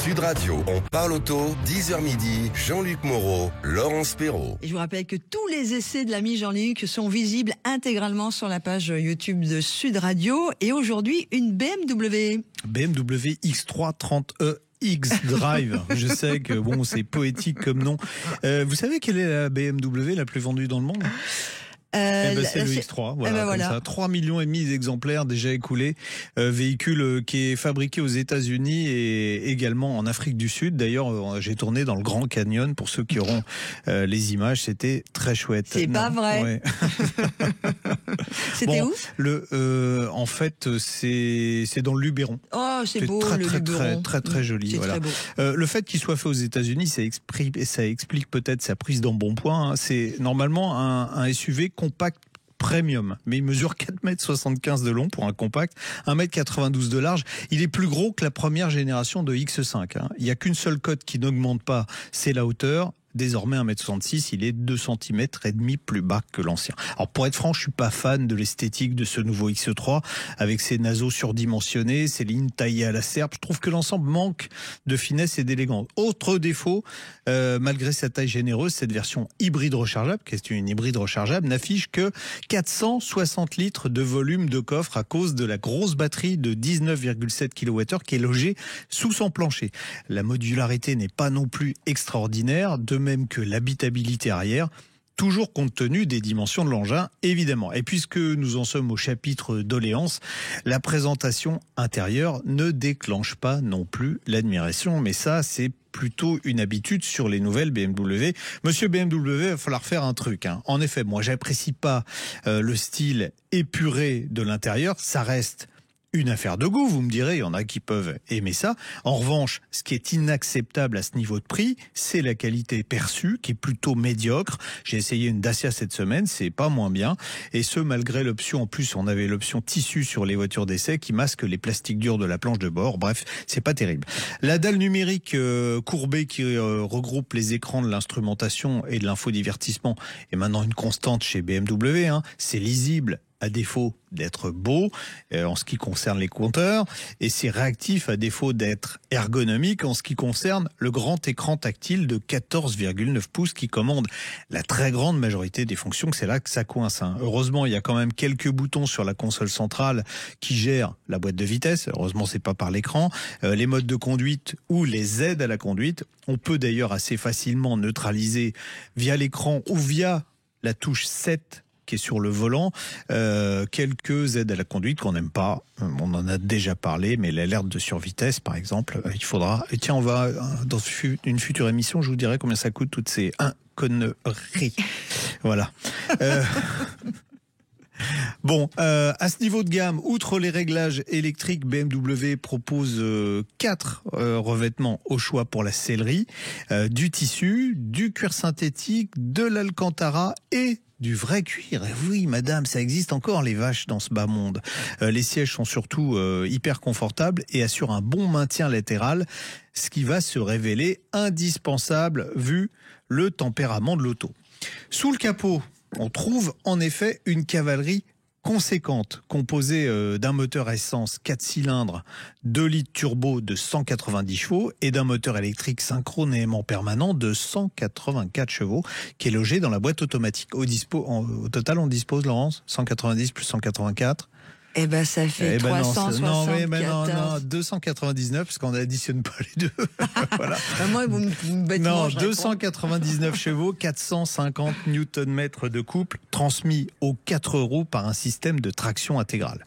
S2: Sud Radio, on parle auto, 10h midi, Jean-Luc Moreau, Laurence Perrault.
S1: Et je vous rappelle que tous les essais de l'ami Jean-Luc sont visibles intégralement sur la page YouTube de Sud Radio. Et aujourd'hui, une BMW.
S3: BMW X3 30e. X Drive. Je sais que bon, c'est poétique comme nom. Vous savez quelle est la BMW la plus vendue dans le monde? Eh ben, c'est le X3, voilà,
S1: ben
S3: comme
S1: voilà.
S3: ça. 3,5 millions d'exemplaires déjà écoulés. Véhicule qui est fabriqué aux États-Unis et également en Afrique du Sud. D'ailleurs, j'ai tourné dans le Grand Canyon pour ceux qui auront les images. C'était très chouette.
S1: C'est pas vrai.
S3: Ouais.
S1: C'était
S3: Bon,
S1: où
S3: en fait, c'est dans le Luberon.
S1: Oh, c'est beau,
S3: très,
S1: le
S3: très,
S1: Luberon.
S3: très joli.
S1: C'est
S3: Voilà.
S1: très beau.
S3: Le fait qu'il soit fait aux États-Unis, ça explique peut-être sa prise d'embonpoint. Hein. C'est normalement un SUV compact premium, mais il mesure 4,75 m de long pour un compact, 1,92 m de large. Il est plus gros que la première génération de X5. Hein. Il n'y a qu'une seule cote qui n'augmente pas, c'est la hauteur. Désormais 1,66 m, il est 2,5 cm plus bas que l'ancien. Alors pour être franc, je suis pas fan de l'esthétique de ce nouveau X3 avec ses naseaux surdimensionnés, ses lignes taillées à la serpe. Je trouve que l'ensemble manque de finesse et d'élégance. Autre défaut, malgré sa taille généreuse, cette version hybride rechargeable, qui est une hybride rechargeable, n'affiche que 460 litres de volume de coffre à cause de la grosse batterie de 19,7 kWh qui est logée sous son plancher. La modularité n'est pas non plus extraordinaire, de même que l'habitabilité arrière, toujours compte tenu des dimensions de l'engin, évidemment. Et puisque nous en sommes au chapitre doléances, la présentation intérieure ne déclenche pas non plus l'admiration, mais ça, c'est plutôt une habitude sur les nouvelles BMW. Monsieur BMW, il va falloir faire un truc. Hein. En effet, moi, j'apprécie pas le style épuré de l'intérieur, ça reste une affaire de goût, vous me direz, il y en a qui peuvent aimer ça. En revanche, ce qui est inacceptable à ce niveau de prix, c'est la qualité perçue, qui est plutôt médiocre. J'ai essayé une Dacia cette semaine, c'est pas moins bien. Et ce, malgré l'option, en plus, on avait l'option tissu sur les voitures d'essai qui masque les plastiques durs de la planche de bord. Bref, c'est pas terrible. La dalle numérique courbée qui regroupe les écrans de l'instrumentation et de l'infodivertissement est maintenant une constante chez BMW. Hein. C'est lisible, à défaut d'être beau en ce qui concerne les compteurs, et c'est réactif à défaut d'être ergonomique en ce qui concerne le grand écran tactile de 14,9 pouces qui commande la très grande majorité des fonctions. C'est là que ça coince. Hein. Heureusement, il y a quand même quelques boutons sur la console centrale qui gèrent la boîte de vitesse. Heureusement, c'est pas par l'écran. Les modes de conduite ou les aides à la conduite. On peut d'ailleurs assez facilement neutraliser via l'écran ou via la touche 7 qui est sur le volant, quelques aides à la conduite qu'on n'aime pas. On en a déjà parlé, mais l'alerte de survitesse, par exemple, il faudra... Et tiens, on va, dans une future émission, je vous dirai combien ça coûte toutes ces conneries. Voilà. Bon, à ce niveau de gamme, outre les réglages électriques, BMW propose 4 revêtements au choix pour la sellerie, du tissu, du cuir synthétique, de l'alcantara et du vrai cuir. Et oui, madame, ça existe encore, les vaches, dans ce bas monde. Les sièges sont surtout hyper confortables et assurent un bon maintien latéral, ce qui va se révéler indispensable vu le tempérament de l'auto. Sous le capot, on trouve en effet une cavalerie conséquente, composée d'un moteur essence 4 cylindres, 2 litres turbo de 190 chevaux et d'un moteur électrique synchrone et aimant permanent de 184 chevaux qui est logé dans la boîte automatique. Au total, on dispose, Laurence, 190 plus 184.
S1: Eh ben, ça fait 374.
S3: Non, 299, parce qu'on n'additionne pas les deux. Voilà.
S1: Moi, vous me bêtement,
S3: non, 299 chevaux, 450 Nm de couple, transmis aux 4 roues par un système de traction intégrale.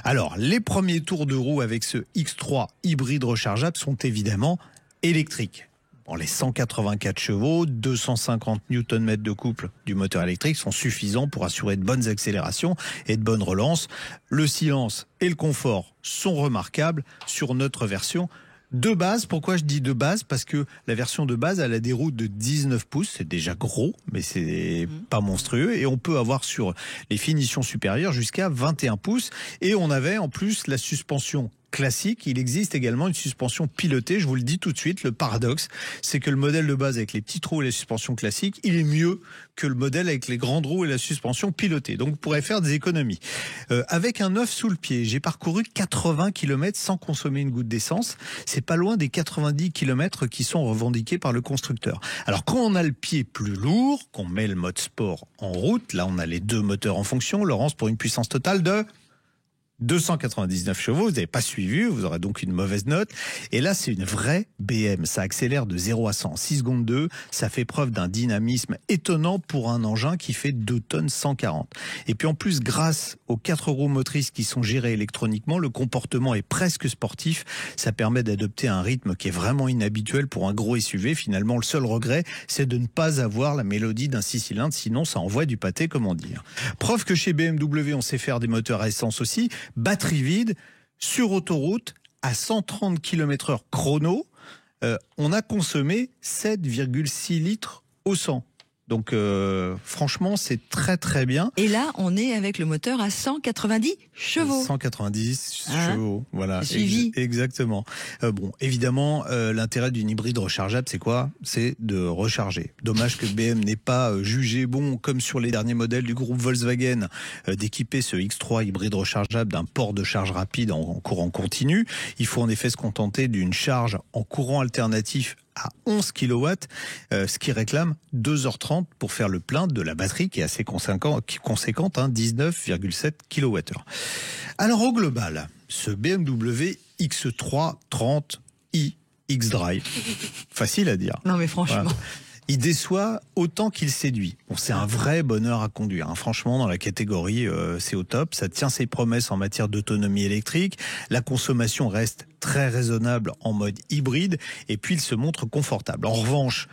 S3: Alors, les premiers tours de roue avec ce X3 hybride rechargeable sont évidemment électriques. Bon, les 184 chevaux, 250 Nm de couple du moteur électrique sont suffisants pour assurer de bonnes accélérations et de bonnes relances. Le silence et le confort sont remarquables sur notre version de base. Pourquoi je dis de base? Parce que la version de base, elle a des roues de 19 pouces. C'est déjà gros, mais c'est pas monstrueux. Et on peut avoir sur les finitions supérieures jusqu'à 21 pouces. Et on avait en plus la suspension classique. Il existe également une suspension pilotée. Je vous le dis tout de suite, le paradoxe, c'est que le modèle de base avec les petits trous et la suspension classique, il est mieux que le modèle avec les grandes roues et la suspension pilotée. Donc, vous pourrez faire des économies. Avec un 9 sous le pied, j'ai parcouru 80 km sans consommer une goutte d'essence. C'est pas loin des 90 km qui sont revendiqués par le constructeur. Alors, quand on a le pied plus lourd, qu'on met le mode sport en route, là, on a les 2 moteurs en fonction, Laurence, pour une puissance totale de 299 chevaux, vous n'avez pas suivi, vous aurez donc une mauvaise note. Et là, c'est une vraie BM. Ça accélère de 0 à 100 en 6 secondes 2. Ça fait preuve d'un dynamisme étonnant pour un engin qui fait 2 tonnes 140. Et puis en plus, grâce aux 4 roues motrices qui sont gérées électroniquement, le comportement est presque sportif. Ça permet d'adopter un rythme qui est vraiment inhabituel pour un gros SUV. Finalement, le seul regret, c'est de ne pas avoir la mélodie d'un 6 cylindres. Sinon, ça envoie du pâté, comme on dit. Preuve que chez BMW, on sait faire des moteurs à essence aussi. Batterie vide, sur autoroute, à 130 km/h chrono, on a consommé 7,6 litres au 100. Donc franchement, c'est très très bien.
S1: Et là, on est avec le moteur à 190 chevaux.
S3: 190 chevaux, voilà.
S1: Suivi.
S3: Exactement. Bon, évidemment, l'intérêt d'une hybride rechargeable, c'est quoi? C'est de recharger. Dommage que BM n'ait pas jugé bon, comme sur les derniers modèles du groupe Volkswagen, d'équiper ce X3 hybride rechargeable d'un port de charge rapide en courant continu. Il faut en effet se contenter d'une charge en courant alternatif à 11 kW, ce qui réclame 2h30 pour faire le plein de la batterie qui est assez conséquente, 19,7 kWh. Alors au global, ce BMW X3 30i X-Drive, facile à dire.
S1: Non mais franchement...
S3: Voilà. Il déçoit autant qu'il séduit. Bon, c'est un vrai bonheur à conduire. Hein. Franchement, dans la catégorie, c'est au top. Ça tient ses promesses en matière d'autonomie électrique. La consommation reste très raisonnable en mode hybride. Et puis, il se montre confortable. En revanche,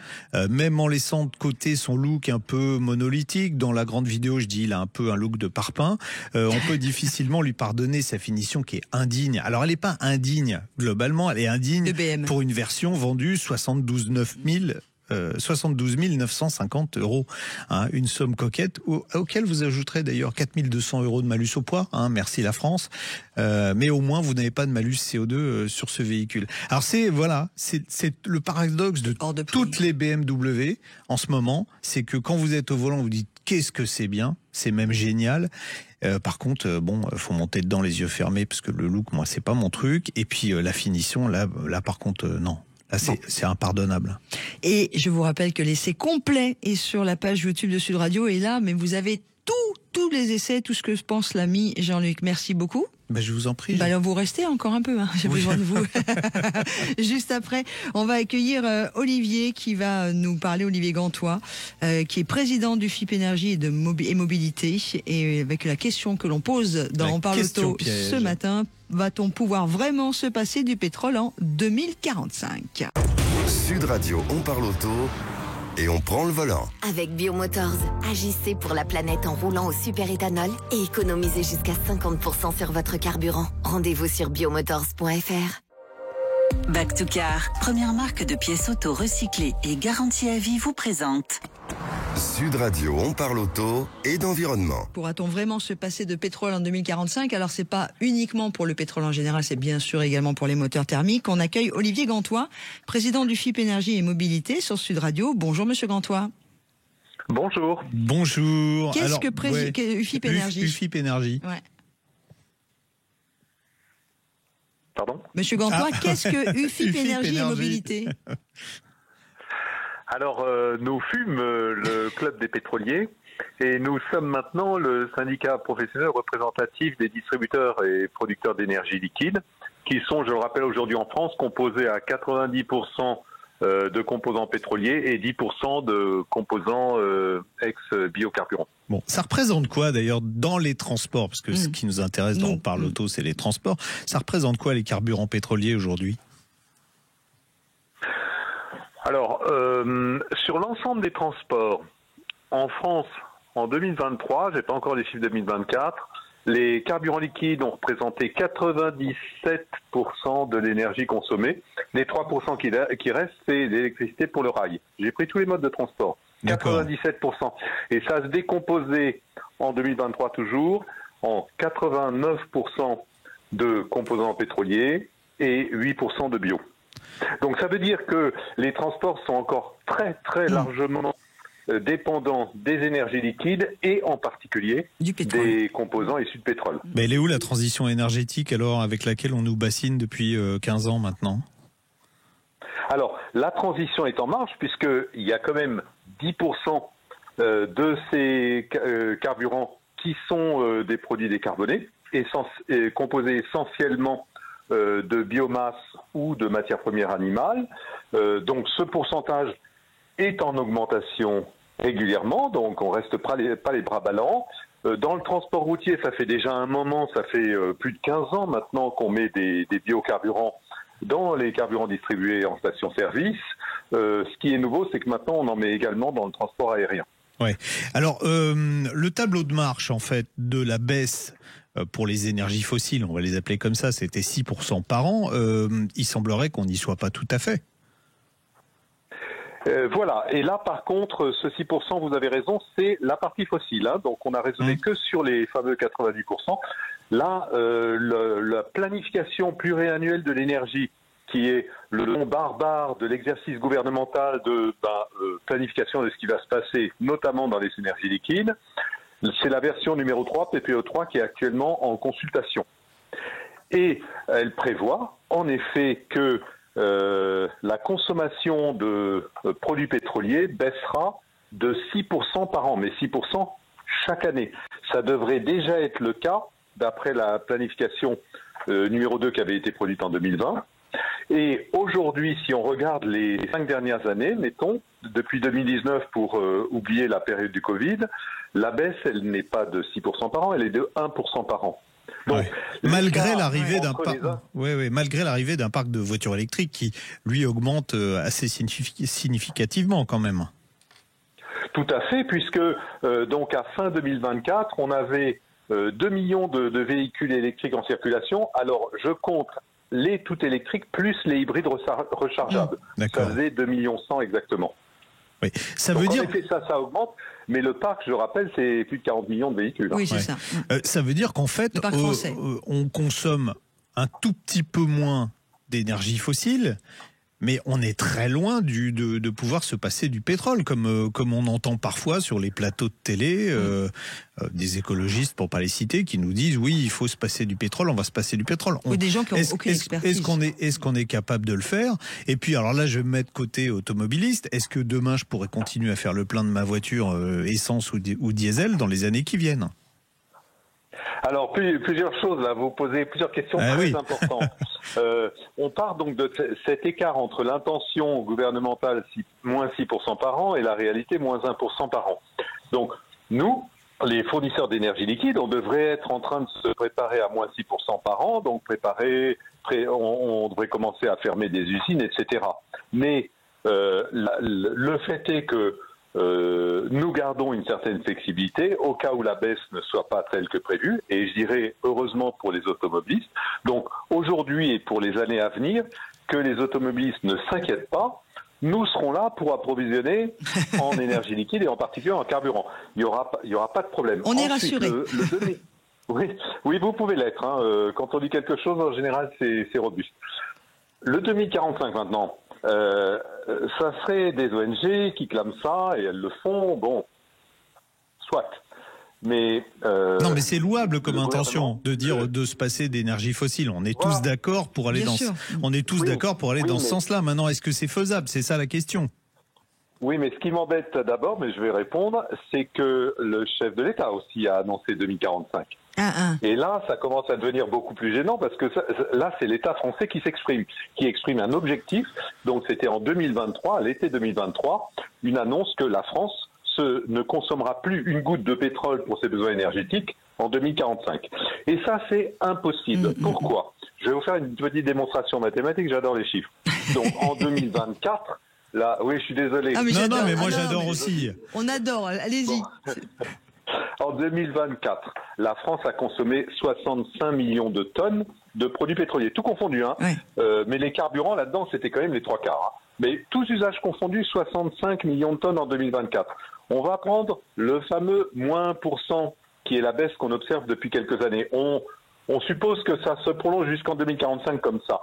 S3: même en laissant de côté son look un peu monolithique, dans la grande vidéo, je dis, il a un peu un look de parpaing. On peut difficilement lui pardonner sa finition qui est indigne. Alors, elle n'est pas indigne globalement. Elle est indigne pour une version vendue 72 950 €, hein, une somme coquette auquel vous ajouterez d'ailleurs 4200 € de malus au poids, hein, merci la France, mais au moins vous n'avez pas de malus CO2 sur ce véhicule. Alors c'est le paradoxe de toutes les BMW en ce moment, c'est que quand vous êtes au volant vous dites qu'est-ce que c'est bien, c'est même génial. Par contre, bon, faut monter dedans les yeux fermés parce que le look, moi, c'est pas mon truc. Et puis la finition, là par contre, non. Là, c'est impardonnable.
S1: Et je vous rappelle que l'essai complet est sur la page YouTube de Sud Radio. Et là, mais vous avez tous les essais, tout ce que pense l'ami Jean-Luc. Merci beaucoup.
S3: Ben, je vous en prie.
S1: Alors vous restez encore un peu, hein. J'ai besoin de vous. Juste après, on va accueillir Olivier qui va nous parler, Olivier Gantois, qui est président du FIP Énergie et Mobilité. Et avec la question que l'on pose dans On parle auto ce matin, va-t-on pouvoir vraiment se passer du pétrole en 2045?
S2: Sud Radio, on parle auto. et on prend le volant.
S7: Avec Biomotors, agissez pour la planète en roulant au superéthanol et économisez jusqu'à 50% sur votre carburant. Rendez-vous sur biomotors.fr.
S4: Back to Car, première marque de pièces auto recyclées et garantie à vie, vous présente
S2: Sud Radio, on parle auto et d'environnement.
S1: Pourra-t-on vraiment se passer de pétrole en 2045 ? Alors c'est pas uniquement pour le pétrole en général, c'est bien sûr également pour les moteurs thermiques. On accueille Olivier Gantois, président du FIP Énergie et Mobilité sur Sud Radio. Bonjour Monsieur Gantois.
S6: Bonjour.
S3: Bonjour.
S1: Qu'est-ce que UFIP Énergie
S3: UFIP Énergie.
S1: Ouais.
S6: Pardon ?
S1: Monsieur Gantois, qu'est-ce que UFIP Énergie et
S3: Énergie.
S1: Mobilité ?
S6: Alors, nous fûmes le Club des pétroliers et nous sommes maintenant le syndicat professionnel représentatif des distributeurs et producteurs d'énergie liquide qui sont, je le rappelle aujourd'hui en France, composés à 90% de composants pétroliers et 10% de composants ex-biocarburants.
S3: Bon, ça représente quoi d'ailleurs dans les transports ? Parce que ce qui nous intéresse dans On parle auto, c'est les transports. Ça représente quoi les carburants pétroliers aujourd'hui ?
S6: Alors, sur l'ensemble des transports, en France, en 2023, j'ai pas encore les chiffres 2024, les carburants liquides ont représenté 97% de l'énergie consommée. Les 3% qui restent, c'est l'électricité pour le rail. J'ai pris tous les modes de transport.
S3: D'accord.
S6: 97%. Et ça se décomposait en 2023 toujours en 89% de composants pétroliers et 8% de bio. Donc ça veut dire que les transports sont encore très très largement dépendants des énergies liquides et en particulier des composants issus de pétrole.
S3: Mais elle est où la transition énergétique alors avec laquelle on nous bassine depuis 15 ans maintenant ?
S6: Alors la transition est en marche puisqu'il y a quand même 10% de ces carburants qui sont des produits décarbonés et composés essentiellement de biomasse ou de matières premières animales. Donc ce pourcentage est en augmentation régulièrement, donc on reste pas les bras ballants. Dans le transport routier, ça fait déjà un moment, ça fait plus de 15 ans maintenant qu'on met des biocarburants dans les carburants distribués en station-service. Ce qui est nouveau, c'est que maintenant on en met également dans le transport aérien.
S3: Ouais. Alors le tableau de marche en fait de la baisse pour les énergies fossiles, on va les appeler comme ça, c'était 6% par an. Il semblerait qu'on n'y soit pas tout à fait.
S6: Voilà. Et là, par contre, ce 6%, vous avez raison, c'est la partie fossile. Hein. Donc, on a raisonné que sur les fameux 90%. Là, la planification pluriannuelle de l'énergie, qui est le nom barbare de l'exercice gouvernemental de planification de ce qui va se passer, notamment dans les énergies liquides, c'est la version numéro 3, PPE3, qui est actuellement en consultation. Et elle prévoit, en effet, que la consommation de produits pétroliers baissera de 6% par an, mais 6% chaque année. Ça devrait déjà être le cas, d'après la planification numéro 2 qui avait été produite en 2020. Et aujourd'hui, si on regarde les 5 dernières années, mettons, depuis 2019 pour oublier la période du Covid, la baisse, elle n'est pas de 6% par an, elle est de 1% par an. Donc,
S3: malgré l'arrivée malgré l'arrivée d'un parc de voitures électriques qui, lui, augmente assez significativement quand même.
S6: Tout à fait, puisque donc à fin 2024, on avait 2 millions de véhicules électriques en circulation. Alors, je compte les tout électriques plus les hybrides rechargeables. Ça faisait 2,1 millions exactement.
S3: Oui. Ça
S6: donc,
S3: veut dire...
S6: En effet, ça augmente, mais le parc, je rappelle, c'est plus de 40 millions de véhicules.
S1: Oui, c'est ça.
S3: Ça veut dire qu'en fait, on consomme un tout petit peu moins d'énergie fossile, mais on est très loin de pouvoir se passer du pétrole, comme on entend parfois sur les plateaux de télé, des écologistes, pour pas les citer, qui nous disent oui, il faut se passer du pétrole, on va se passer du pétrole.
S1: Ou des gens qui ont aucune expertise.
S3: Est-ce qu'on est capable de le faire ? Et puis alors là, je vais me mettre côté automobiliste. Est-ce que demain je pourrais continuer à faire le plein de ma voiture essence ou diesel dans les années qui viennent ?
S6: Alors, plusieurs choses, là, vous posez plusieurs questions très importantes. On part donc de cet écart entre l'intention gouvernementale, moins 6% par an, et la réalité, moins 1% par an. Donc, nous, les fournisseurs d'énergie liquide, on devrait être en train de se préparer à moins 6% par an, donc on devrait commencer à fermer des usines, etc. Mais le fait est que nous gardons une certaine flexibilité au cas où la baisse ne soit pas telle que prévue, et je dirais heureusement pour les automobilistes. Donc aujourd'hui et pour les années à venir, que les automobilistes ne s'inquiètent pas, nous serons là pour approvisionner en énergie liquide et en particulier en carburant. Il y aura pas de problème.
S1: On est rassuré.
S6: Oui, vous pouvez l'être. Hein. Quand on dit quelque chose, en général, c'est robuste. Le 2045 maintenant. Ça serait des ONG qui clament ça et elles le font, bon, soit. Mais
S3: non, mais c'est louable comme intention de dire de se passer d'énergie fossile. On est tous d'accord pour aller dans ce sens-là. Maintenant, est-ce que c'est faisable? C'est ça la question.
S6: Oui, mais ce qui m'embête d'abord, mais je vais répondre, c'est que le chef de l'État aussi a annoncé 2045. Et là, ça commence à devenir beaucoup plus gênant parce que là, c'est l'État français qui exprime un objectif. Donc, c'était en 2023, à l'été 2023, une annonce que la France ne consommera plus une goutte de pétrole pour ses besoins énergétiques en 2045. Et ça, c'est impossible. Pourquoi? Je vais vous faire une petite démonstration mathématique, j'adore les chiffres. Donc, en 2024... Là, oui, je suis désolé.
S3: Mais moi j'adore aussi.
S1: On adore, allez-y.
S6: En 2024, la France a consommé 65 millions de tonnes de produits pétroliers, tout confondu. Hein. Mais les carburants, là-dedans, c'était quand même les 3 quarts. Hein. Mais tous usages confondus, 65 millions de tonnes en 2024. On va prendre le fameux moins %, qui est la baisse qu'on observe depuis quelques années. On suppose que ça se prolonge jusqu'en 2045 comme ça.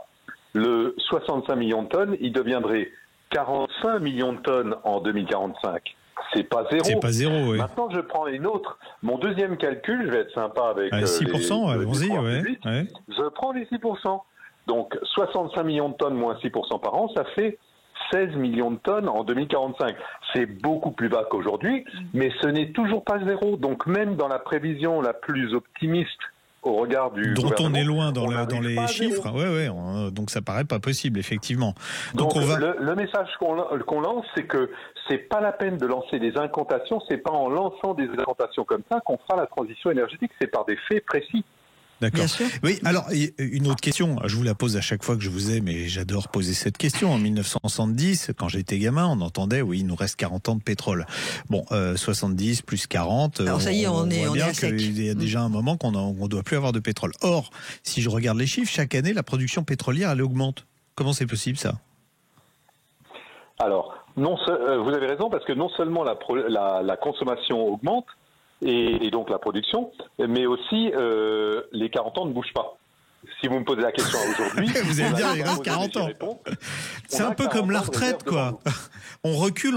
S6: Le 65 millions de tonnes, il deviendrait 45 millions de tonnes en 2045. C'est pas zéro.
S3: C'est pas zéro, oui.
S6: Maintenant, je prends une autre. Mon deuxième calcul, je vais être sympa avec
S3: 6%, allons-y, ouais.
S6: Je prends les 6%. Donc, 65 millions de tonnes moins 6% par an, ça fait 16 millions de tonnes en 2045. C'est beaucoup plus bas qu'aujourd'hui, mais ce n'est toujours pas zéro. Donc, même dans la prévision la plus optimiste au regard du
S3: dont on est loin dans les chiffres, donc ça paraît pas possible, effectivement.
S6: Donc le message qu'on lance, c'est que c'est pas la peine de lancer des incantations, c'est pas en lançant des incantations comme ça qu'on fera la transition énergétique, c'est par des faits précis.
S3: D'accord. Oui, alors, une autre question, je vous la pose à chaque fois que je vous ai, mais j'adore poser cette question. En 1970, quand j'étais gamin, on entendait, oui, il nous reste 40 ans de pétrole. Bon, 70 plus 40,
S1: alors ça y est, on est à sec.
S3: Il y a déjà un moment qu'on ne doit plus avoir de pétrole. Or, si je regarde les chiffres, chaque année, la production pétrolière, elle augmente. Comment c'est possible, ça?
S6: Alors, vous avez raison, parce que non seulement la consommation augmente, et donc la production, mais aussi les 40 ans ne bougent pas. Si vous me posez la question aujourd'hui...
S3: vous allez me dire, il reste 40 ans. C'est un peu comme la retraite, quoi. On recule.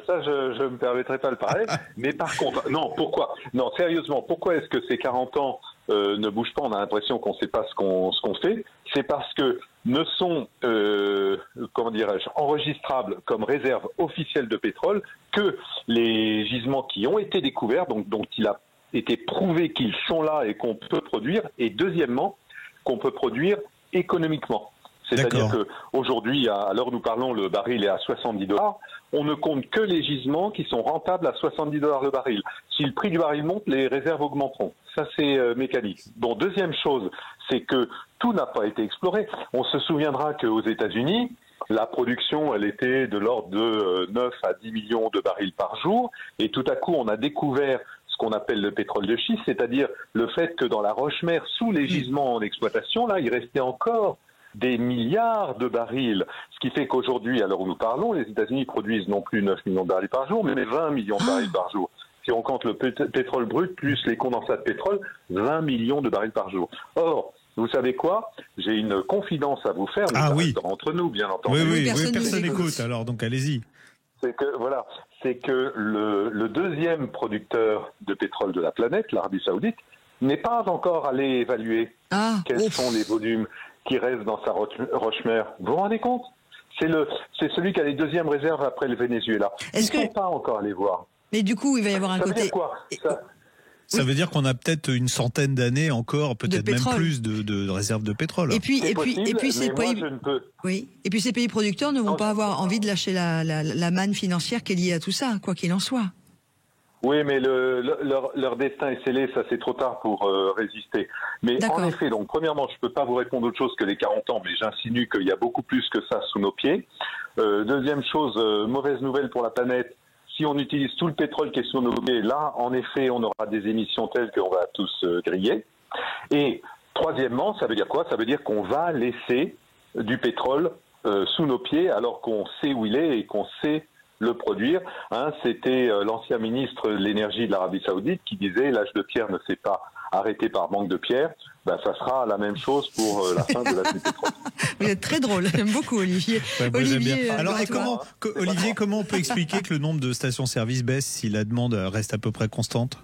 S6: Ça, je ne me permettrai pas de parler. Mais par contre, non, pourquoi? Non, sérieusement, pourquoi est-ce que ces 40 ans ne bougent pas? On a l'impression qu'on ne sait pas ce qu'on fait. C'est parce que ne sont, enregistrables comme réserve officielle de pétrole que les gisements qui ont été découverts, donc dont il a été prouvé qu'ils sont là et qu'on peut produire, et deuxièmement, qu'on peut produire économiquement. C'est-à-dire qu'aujourd'hui, à l'heure où nous parlons, le baril est à $70. On ne compte que les gisements qui sont rentables à $70 le baril. Si le prix du baril monte, les réserves augmenteront. Ça, c'est mécanique. Bon, deuxième chose, c'est que tout n'a pas été exploré. On se souviendra qu'aux États-Unis, la production, elle était de l'ordre de 9 à 10 millions de barils par jour. Et tout à coup, on a découvert ce qu'on appelle le pétrole de schiste, c'est-à-dire le fait que dans la roche-mère, sous les gisements en exploitation, là, il restait encore des milliards de barils, ce qui fait qu'aujourd'hui, à l'heure où nous parlons, les États-Unis produisent non plus 9 millions de barils par jour, mais 20 millions de barils par jour. Si on compte le pétrole brut plus les condensats de pétrole, 20 millions de barils par jour. Or, vous savez quoi? J'ai une confidence à vous faire, entre nous, bien entendu.
S3: Oui, personne n'écoute, alors donc allez-y.
S6: C'est que le deuxième producteur de pétrole de la planète, l'Arabie Saoudite, n'est pas encore allé évaluer quels sont les volumes qui restent dans sa roche-mère. Vous vous rendez compte? C'est celui qui a les deuxièmes réserves après le Venezuela. Ils ne sont pas encore allés voir.
S1: Mais du coup, il va y avoir un côté...
S6: Ça veut dire quoi?
S3: Ça veut dire qu'on a peut-être une centaine d'années encore, peut-être même plus de réserves de pétrole.
S1: Et puis ces pays producteurs ne vont pas avoir envie de lâcher la manne financière qui est liée à tout ça, quoi qu'il en soit.
S6: Oui, mais leur destin est scellé, ça c'est trop tard pour résister. Mais
S1: D'accord.
S6: en effet, donc premièrement, je peux pas vous répondre autre chose que les 40 ans, mais j'insinue qu'il y a beaucoup plus que ça sous nos pieds. Deuxième chose, mauvaise nouvelle pour la planète, si on utilise tout le pétrole qui est sous nos pieds, là, en effet, on aura des émissions telles qu'on va tous griller. Et troisièmement, ça veut dire quoi? Ça veut dire qu'on va laisser du pétrole sous nos pieds alors qu'on sait où il est et qu'on sait le produire. C'était l'ancien ministre de l'énergie de l'Arabie Saoudite qui disait l'âge de pierre ne s'est pas arrêté par manque de pierre. Ça sera la même chose pour la fin de l'âge du pétrole.
S1: Vous êtes très drôle, j'aime beaucoup Olivier.
S3: Ouais, moi, j'aime bien. Alors, et
S1: Gantois.
S3: Olivier, comment on peut expliquer que le nombre de stations-service baisse si la demande reste à peu près constante?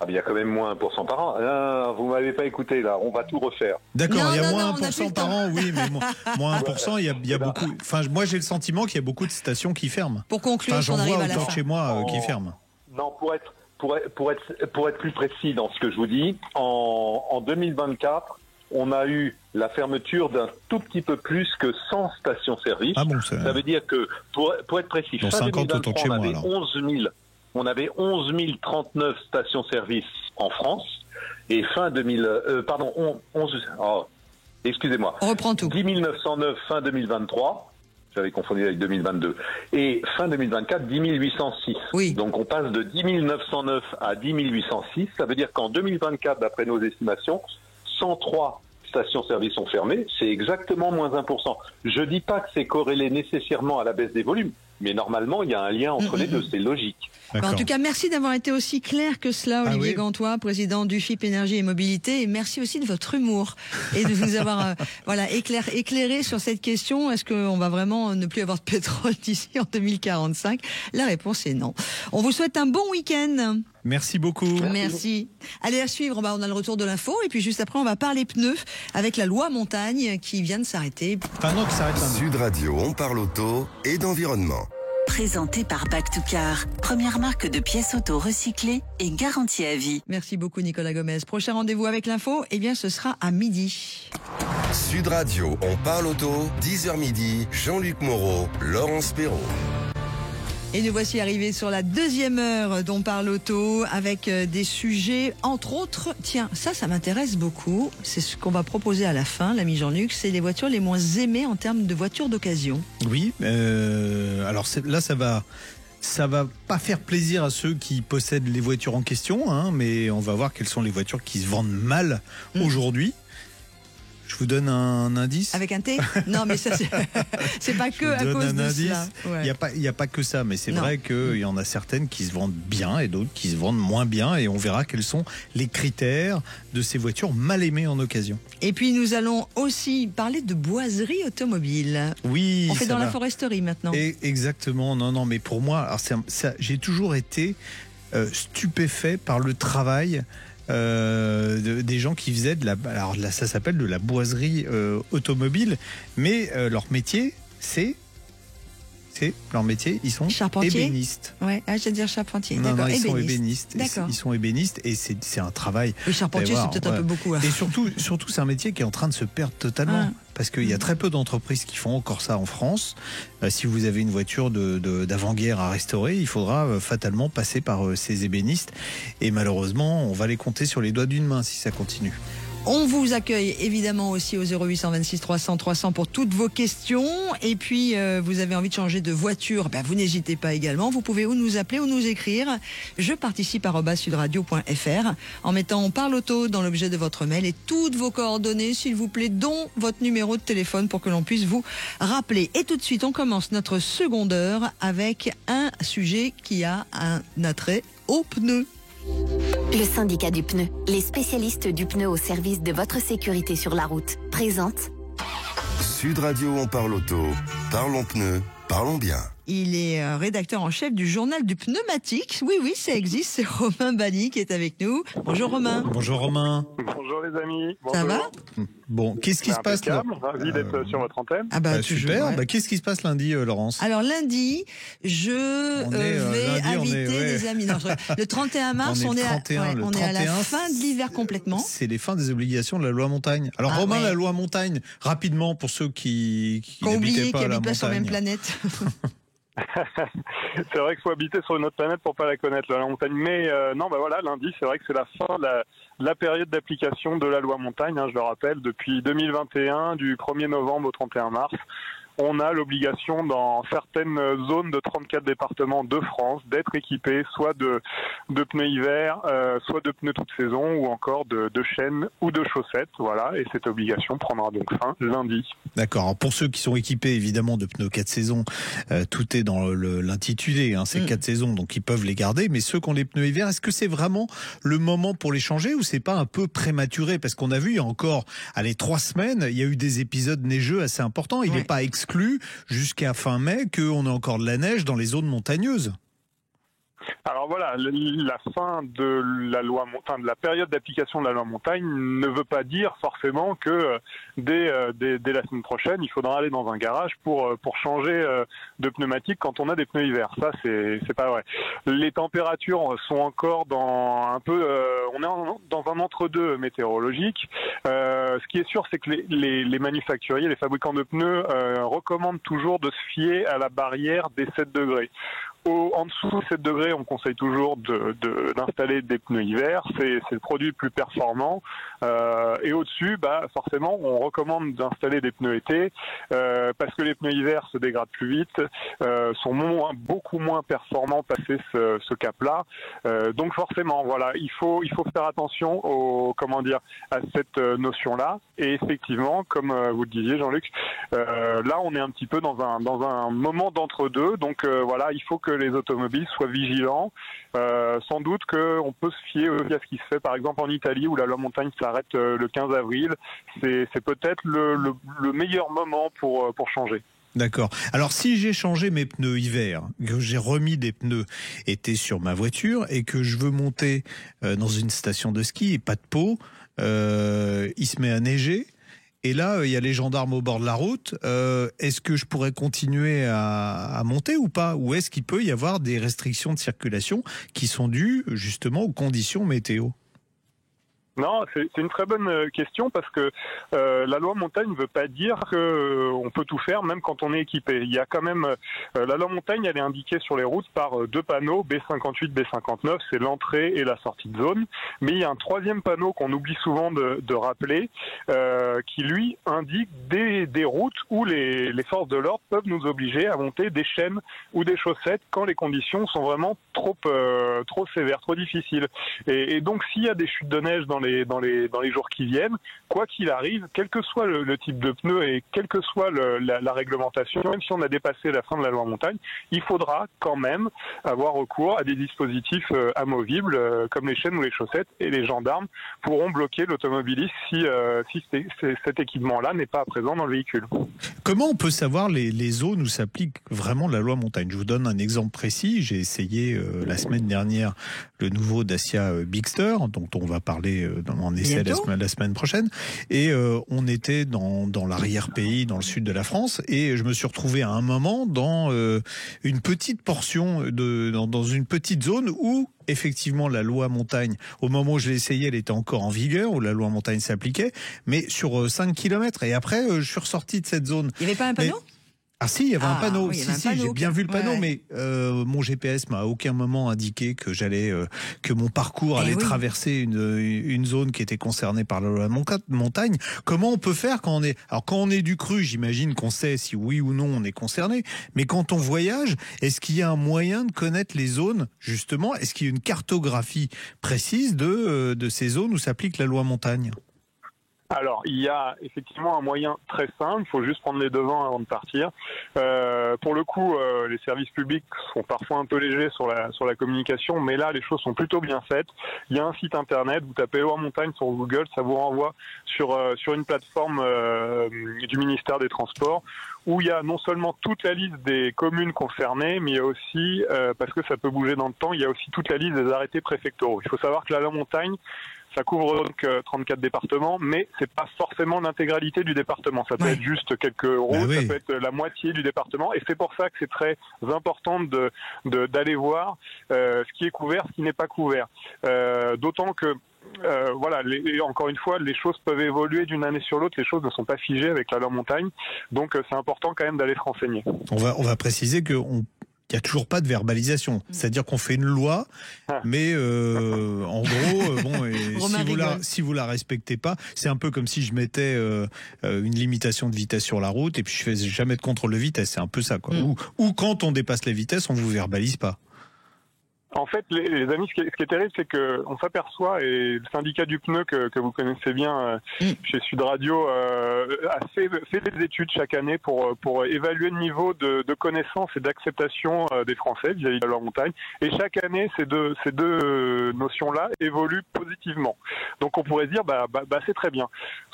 S6: Il y a quand même moins 1% par an. Vous m'avez pas écouté là, on va tout refaire.
S3: D'accord,
S1: Non,
S3: il y a
S1: non,
S3: moins
S1: non, on a plus
S3: 1%
S1: le
S3: par
S1: temps.
S3: an, oui, mais moins 1%, il y a beaucoup. Enfin, moi j'ai le sentiment qu'il y a beaucoup de stations qui ferment.
S1: Pour conclure,
S3: Enfin, j'en
S1: on arrive
S3: vois
S1: à la
S3: autant
S1: fin.
S3: que chez moi qui ferment.
S6: Non, pour être plus précis dans ce que je vous dis, en 2024, on a eu la fermeture d'un tout petit peu plus que 100 stations-service.
S3: Ah bon,
S6: Ça veut dire que, pour être précis,
S3: Dont
S6: fin
S3: 50 autant que chez
S6: 2023,
S3: moi,
S6: on avait 11 039 stations-service en France. Et fin 2000, excusez-moi.
S1: On reprend tout.
S6: 10 909 fin 2023. J'avais confondu avec 2022. Et fin 2024, 10 806.
S1: Oui.
S6: Donc on passe de 10 909 à 10 806. Ça veut dire qu'en 2024, d'après nos estimations, 103 stations-service sont fermées. C'est exactement moins 1%. Je dis pas que c'est corrélé nécessairement à la baisse des volumes, mais normalement, il y a un lien entre les deux. C'est logique.
S1: En tout cas, merci d'avoir été aussi clair que cela, Olivier
S3: oui.
S1: Gantois, président du FIP Énergie et Mobilité. Et merci aussi de votre humour et de nous avoir éclairé sur cette question. Est-ce qu'on va vraiment ne plus avoir de pétrole d'ici en 2045? La réponse est non. On vous souhaite un bon week-end.
S3: Merci beaucoup.
S1: Merci. Allez, à suivre, on a le retour de l'info. Et puis juste après, on va parler pneus avec la loi montagne qui vient de s'arrêter.
S3: Enfin non, qui s'arrête là.
S2: Sud Radio, on parle auto et d'environnement.
S4: Présenté par Back2Car, première marque de pièces auto recyclées et garantie à vie.
S1: Merci beaucoup, Nicolas Gomez. Prochain rendez-vous avec l'info, ce sera à midi.
S2: Sud Radio, on parle auto, 10h midi, Jean-Luc Moreau, Laurence Perrault.
S1: Et nous voici arrivés sur la deuxième heure d'On parle auto avec des sujets, entre autres, tiens, ça m'intéresse beaucoup. C'est ce qu'on va proposer à la fin, l'ami Jean-Luc, c'est les voitures les moins aimées en termes de voitures d'occasion.
S3: Oui, alors là ça va pas faire plaisir à ceux qui possèdent les voitures en question, mais on va voir quelles sont les voitures qui se vendent mal aujourd'hui. Je vous donne un indice.
S1: Avec un T? Non, mais ça, c'est pas que à cause de cela.
S3: Il n'y a pas que ça, mais c'est
S1: Non.
S3: vrai qu'il y en a certaines qui se vendent bien et d'autres qui se vendent moins bien. Et on verra quels sont les critères de ces voitures mal aimées en occasion.
S1: Et puis nous allons aussi parler de boiserie automobile.
S3: Oui,
S1: On fait
S3: ça
S1: dans
S3: va.
S1: la foresterie maintenant.
S3: Exactement, non, mais pour moi, alors j'ai toujours été stupéfait par le travail des gens qui faisaient alors là, ça s'appelle de la boiserie automobile, mais leur métier, ils sont
S1: Charpentier.
S3: ébénistes.
S1: Ouais, j'allais dire charpentier.
S3: Non,
S1: D'accord,
S3: ils sont
S1: ébéniste.
S3: ébénistes.
S1: D'accord.
S3: Ils sont ébénistes et c'est un travail.
S1: Le charpentier,
S3: Vous allez
S1: c'est
S3: voir,
S1: peut-être un peu beaucoup.
S3: Et surtout, c'est un métier qui est en train de se perdre totalement.
S1: Ah.
S3: Parce qu'il y a très peu d'entreprises qui font encore ça en France. Si vous avez une voiture d'avant-guerre à restaurer, il faudra fatalement passer par ces ébénistes. Et malheureusement, on va les compter sur les doigts d'une main si ça continue.
S1: On vous accueille évidemment aussi au 0826 300 300 pour toutes vos questions. Et puis, vous avez envie de changer de voiture, vous n'hésitez pas également. Vous pouvez ou nous appeler ou nous écrire. Je participe @sudradio.fr en mettant On parle auto dans l'objet de votre mail et toutes vos coordonnées, s'il vous plaît, dont votre numéro de téléphone pour que l'on puisse vous rappeler. Et tout de suite, on commence notre seconde heure avec un sujet qui a un attrait aux pneus.
S7: Le syndicat du pneu, les spécialistes du pneu au service de votre sécurité sur la route, présente
S2: Sud Radio, on parle auto, parlons pneus, parlons bien.
S1: Il est rédacteur en chef du journal du pneumatique. Oui, ça existe. C'est Romain Bali qui est avec nous. Bonjour Romain.
S3: Bonjour Romain.
S6: Bonjour les amis.
S1: Ça va?
S3: Bon, qu'est-ce qui se passe là?
S6: Ravi d'être sur votre antenne.
S1: Ah toujours,
S3: super.
S1: ouais.
S3: Qu'est-ce qui se passe lundi, Laurence?
S1: Alors lundi, je vais inviter des amis. Non, le 31 mars, on est à la fin de l'hiver complètement.
S3: C'est les fins des obligations de la loi montagne. Alors Romain,
S1: ouais.
S3: la loi montagne, rapidement pour ceux qui
S1: Qu'on
S3: n'habitaient
S1: oublie
S3: pas
S1: qu'ils
S3: la
S1: habitent pas sur la même
S3: montagne.
S1: planète.
S6: C'est vrai qu'il faut habiter sur une autre planète pour pas la connaître, la loi montagne. Mais voilà, lundi, c'est vrai que c'est la fin de la période d'application de la loi montagne. Je le rappelle, depuis 2021, du 1er novembre au 31 mars. On a l'obligation dans certaines zones de 34 départements de France d'être équipés soit de pneus hiver, soit de pneus toute saison ou encore de chaînes ou de chaussettes. Voilà, et cette obligation prendra donc fin lundi.
S3: D'accord. Alors pour ceux qui sont équipés évidemment de pneus 4 saisons, tout est dans l'intitulé, c'est 4 saisons, donc ils peuvent les garder. Mais ceux qui ont les pneus hiver, est-ce que c'est vraiment le moment pour les changer ou c'est pas un peu prématuré? Parce qu'on a vu il y a encore 3 semaines, il y a eu des épisodes neigeux assez importants. Il n'est pas exclu jusqu'à fin mai qu'on a encore de la neige dans les zones montagneuses.
S6: Alors voilà, la fin de la loi montagne, de la période d'application de la loi montagne ne veut pas dire forcément que dès la semaine prochaine, il faudra aller dans un garage pour changer de pneumatique quand on a des pneus hiver. Ça, c'est pas vrai. Les températures sont encore dans on est dans un entre-deux météorologique. Ce qui est sûr, c'est que les manufacturiers, les fabricants de pneus recommandent toujours de se fier à la barrière des 7 degrés. En dessous de 7 degrés, on conseille toujours d'installer des pneus hiver. C'est le produit le plus performant. Et au-dessus, forcément, on recommande d'installer des pneus été parce que les pneus hiver se dégradent plus vite, sont beaucoup moins performants passé ce cap-là. Donc forcément, voilà, il faut faire attention à cette notion-là. Et effectivement, comme vous le disiez, Jean-Luc, là, on est un petit peu dans un moment d'entre-deux. Donc voilà, il faut que les automobiles soient vigilants. Sans doute qu'on peut se fier à ce qui se fait par exemple en Italie où la loi montagne s'arrête le 15 avril. C'est peut-être le meilleur moment pour changer.
S3: D'accord. Alors si j'ai changé mes pneus hiver, que j'ai remis des pneus été sur ma voiture et que je veux monter dans une station de ski et pas de peau, il se met à neiger. Et là, il y a les gendarmes au bord de la route. Est-ce que je pourrais continuer à monter ou pas? Ou est-ce qu'il peut y avoir des restrictions de circulation qui sont dues justement aux conditions météo?
S6: Non, c'est une très bonne question parce que la loi montagne ne veut pas dire qu'on peut tout faire même quand on est équipé. Il y a quand même la loi montagne, elle est indiquée sur les routes par 2 panneaux B58, B59, c'est l'entrée et la sortie de zone. Mais il y a un 3e panneau qu'on oublie souvent de rappeler, qui lui indique des routes où les forces de l'ordre peuvent nous obliger à monter des chaînes ou des chaussettes quand les conditions sont vraiment trop sévères, trop difficiles. Et donc s'il y a des chutes de neige dans les jours qui viennent, quoi qu'il arrive, quel que soit le type de pneu et quelle que soit la réglementation, même si on a dépassé la fin de la loi montagne, il faudra quand même avoir recours à des dispositifs amovibles comme les chaînes ou les chaussettes, et les gendarmes pourront bloquer l'automobiliste si cet équipement-là n'est pas présent dans le véhicule.
S3: Comment on peut savoir les zones où s'applique vraiment la loi montagne? Je vous donne un exemple précis. J'ai essayé la semaine dernière le nouveau Dacia Bigster, dont on va parler en essai la semaine prochaine. Et on était dans l'arrière-pays, dans le sud de la France, et je me suis retrouvé à un moment dans une petite portion, dans une petite zone où effectivement la loi montagne, au moment où je l'ai essayé, elle était encore en vigueur, où la loi montagne s'appliquait, mais sur 5 km. Et après, je suis ressorti de cette zone.
S1: Il n'y avait pas un panneau ?
S3: Ah si, il y avait un panneau.
S1: Oui,
S3: J'ai bien vu le panneau, mais mon GPS m'a à aucun moment indiqué que que mon parcours allait traverser une zone qui était concernée par la loi montagne. Comment on peut faire quand on est du cru, j'imagine qu'on sait si oui ou non on est concerné. Mais quand on voyage, est-ce qu'il y a un moyen de connaître les zones, justement? Est-ce qu'il y a une cartographie précise de ces zones où s'applique la loi montagne?
S6: Alors, il y a effectivement un moyen très simple, il faut juste prendre les devants avant de partir. Pour le coup, les services publics sont parfois un peu légers sur la communication, mais là, les choses sont plutôt bien faites. Il y a un site internet, vous tapez loi montagne sur Google, ça vous renvoie sur une plateforme du ministère des Transports, où il y a non seulement toute la liste des communes concernées, mais il y a aussi, parce que ça peut bouger dans le temps, il y a aussi toute la liste des arrêtés préfectoraux. Il faut savoir que la loi montagne, ça couvre donc 34 départements, mais c'est pas forcément l'intégralité du département. Ça peut être juste quelques routes, ça peut être la moitié du département, et c'est pour ça que c'est très important d'aller voir ce qui est couvert, ce qui n'est pas couvert. D'autant que encore une fois, les choses peuvent évoluer d'une année sur l'autre. Les choses ne sont pas figées avec la loi montagne, donc c'est important quand même d'aller se renseigner.
S3: On va préciser que il y a toujours pas de verbalisation. C'est-à-dire qu'on fait une loi, mais en gros, si vous la respectez pas, c'est un peu comme si je mettais une limitation de vitesse sur la route et puis je fais jamais de contrôle de vitesse. C'est un peu ça, quoi. Ou quand on dépasse les vitesses, on vous verbalise pas.
S8: En fait, les amis, ce qui est terrible, c'est que on s'aperçoit, et le syndicat du pneu que vous connaissez bien chez Sud Radio a fait des études chaque année pour évaluer le niveau de connaissance et d'acceptation des Français vis-à-vis de leur montagne. Et chaque année, ces deux notions-là évoluent positivement. Donc on pourrait se dire, c'est très bien.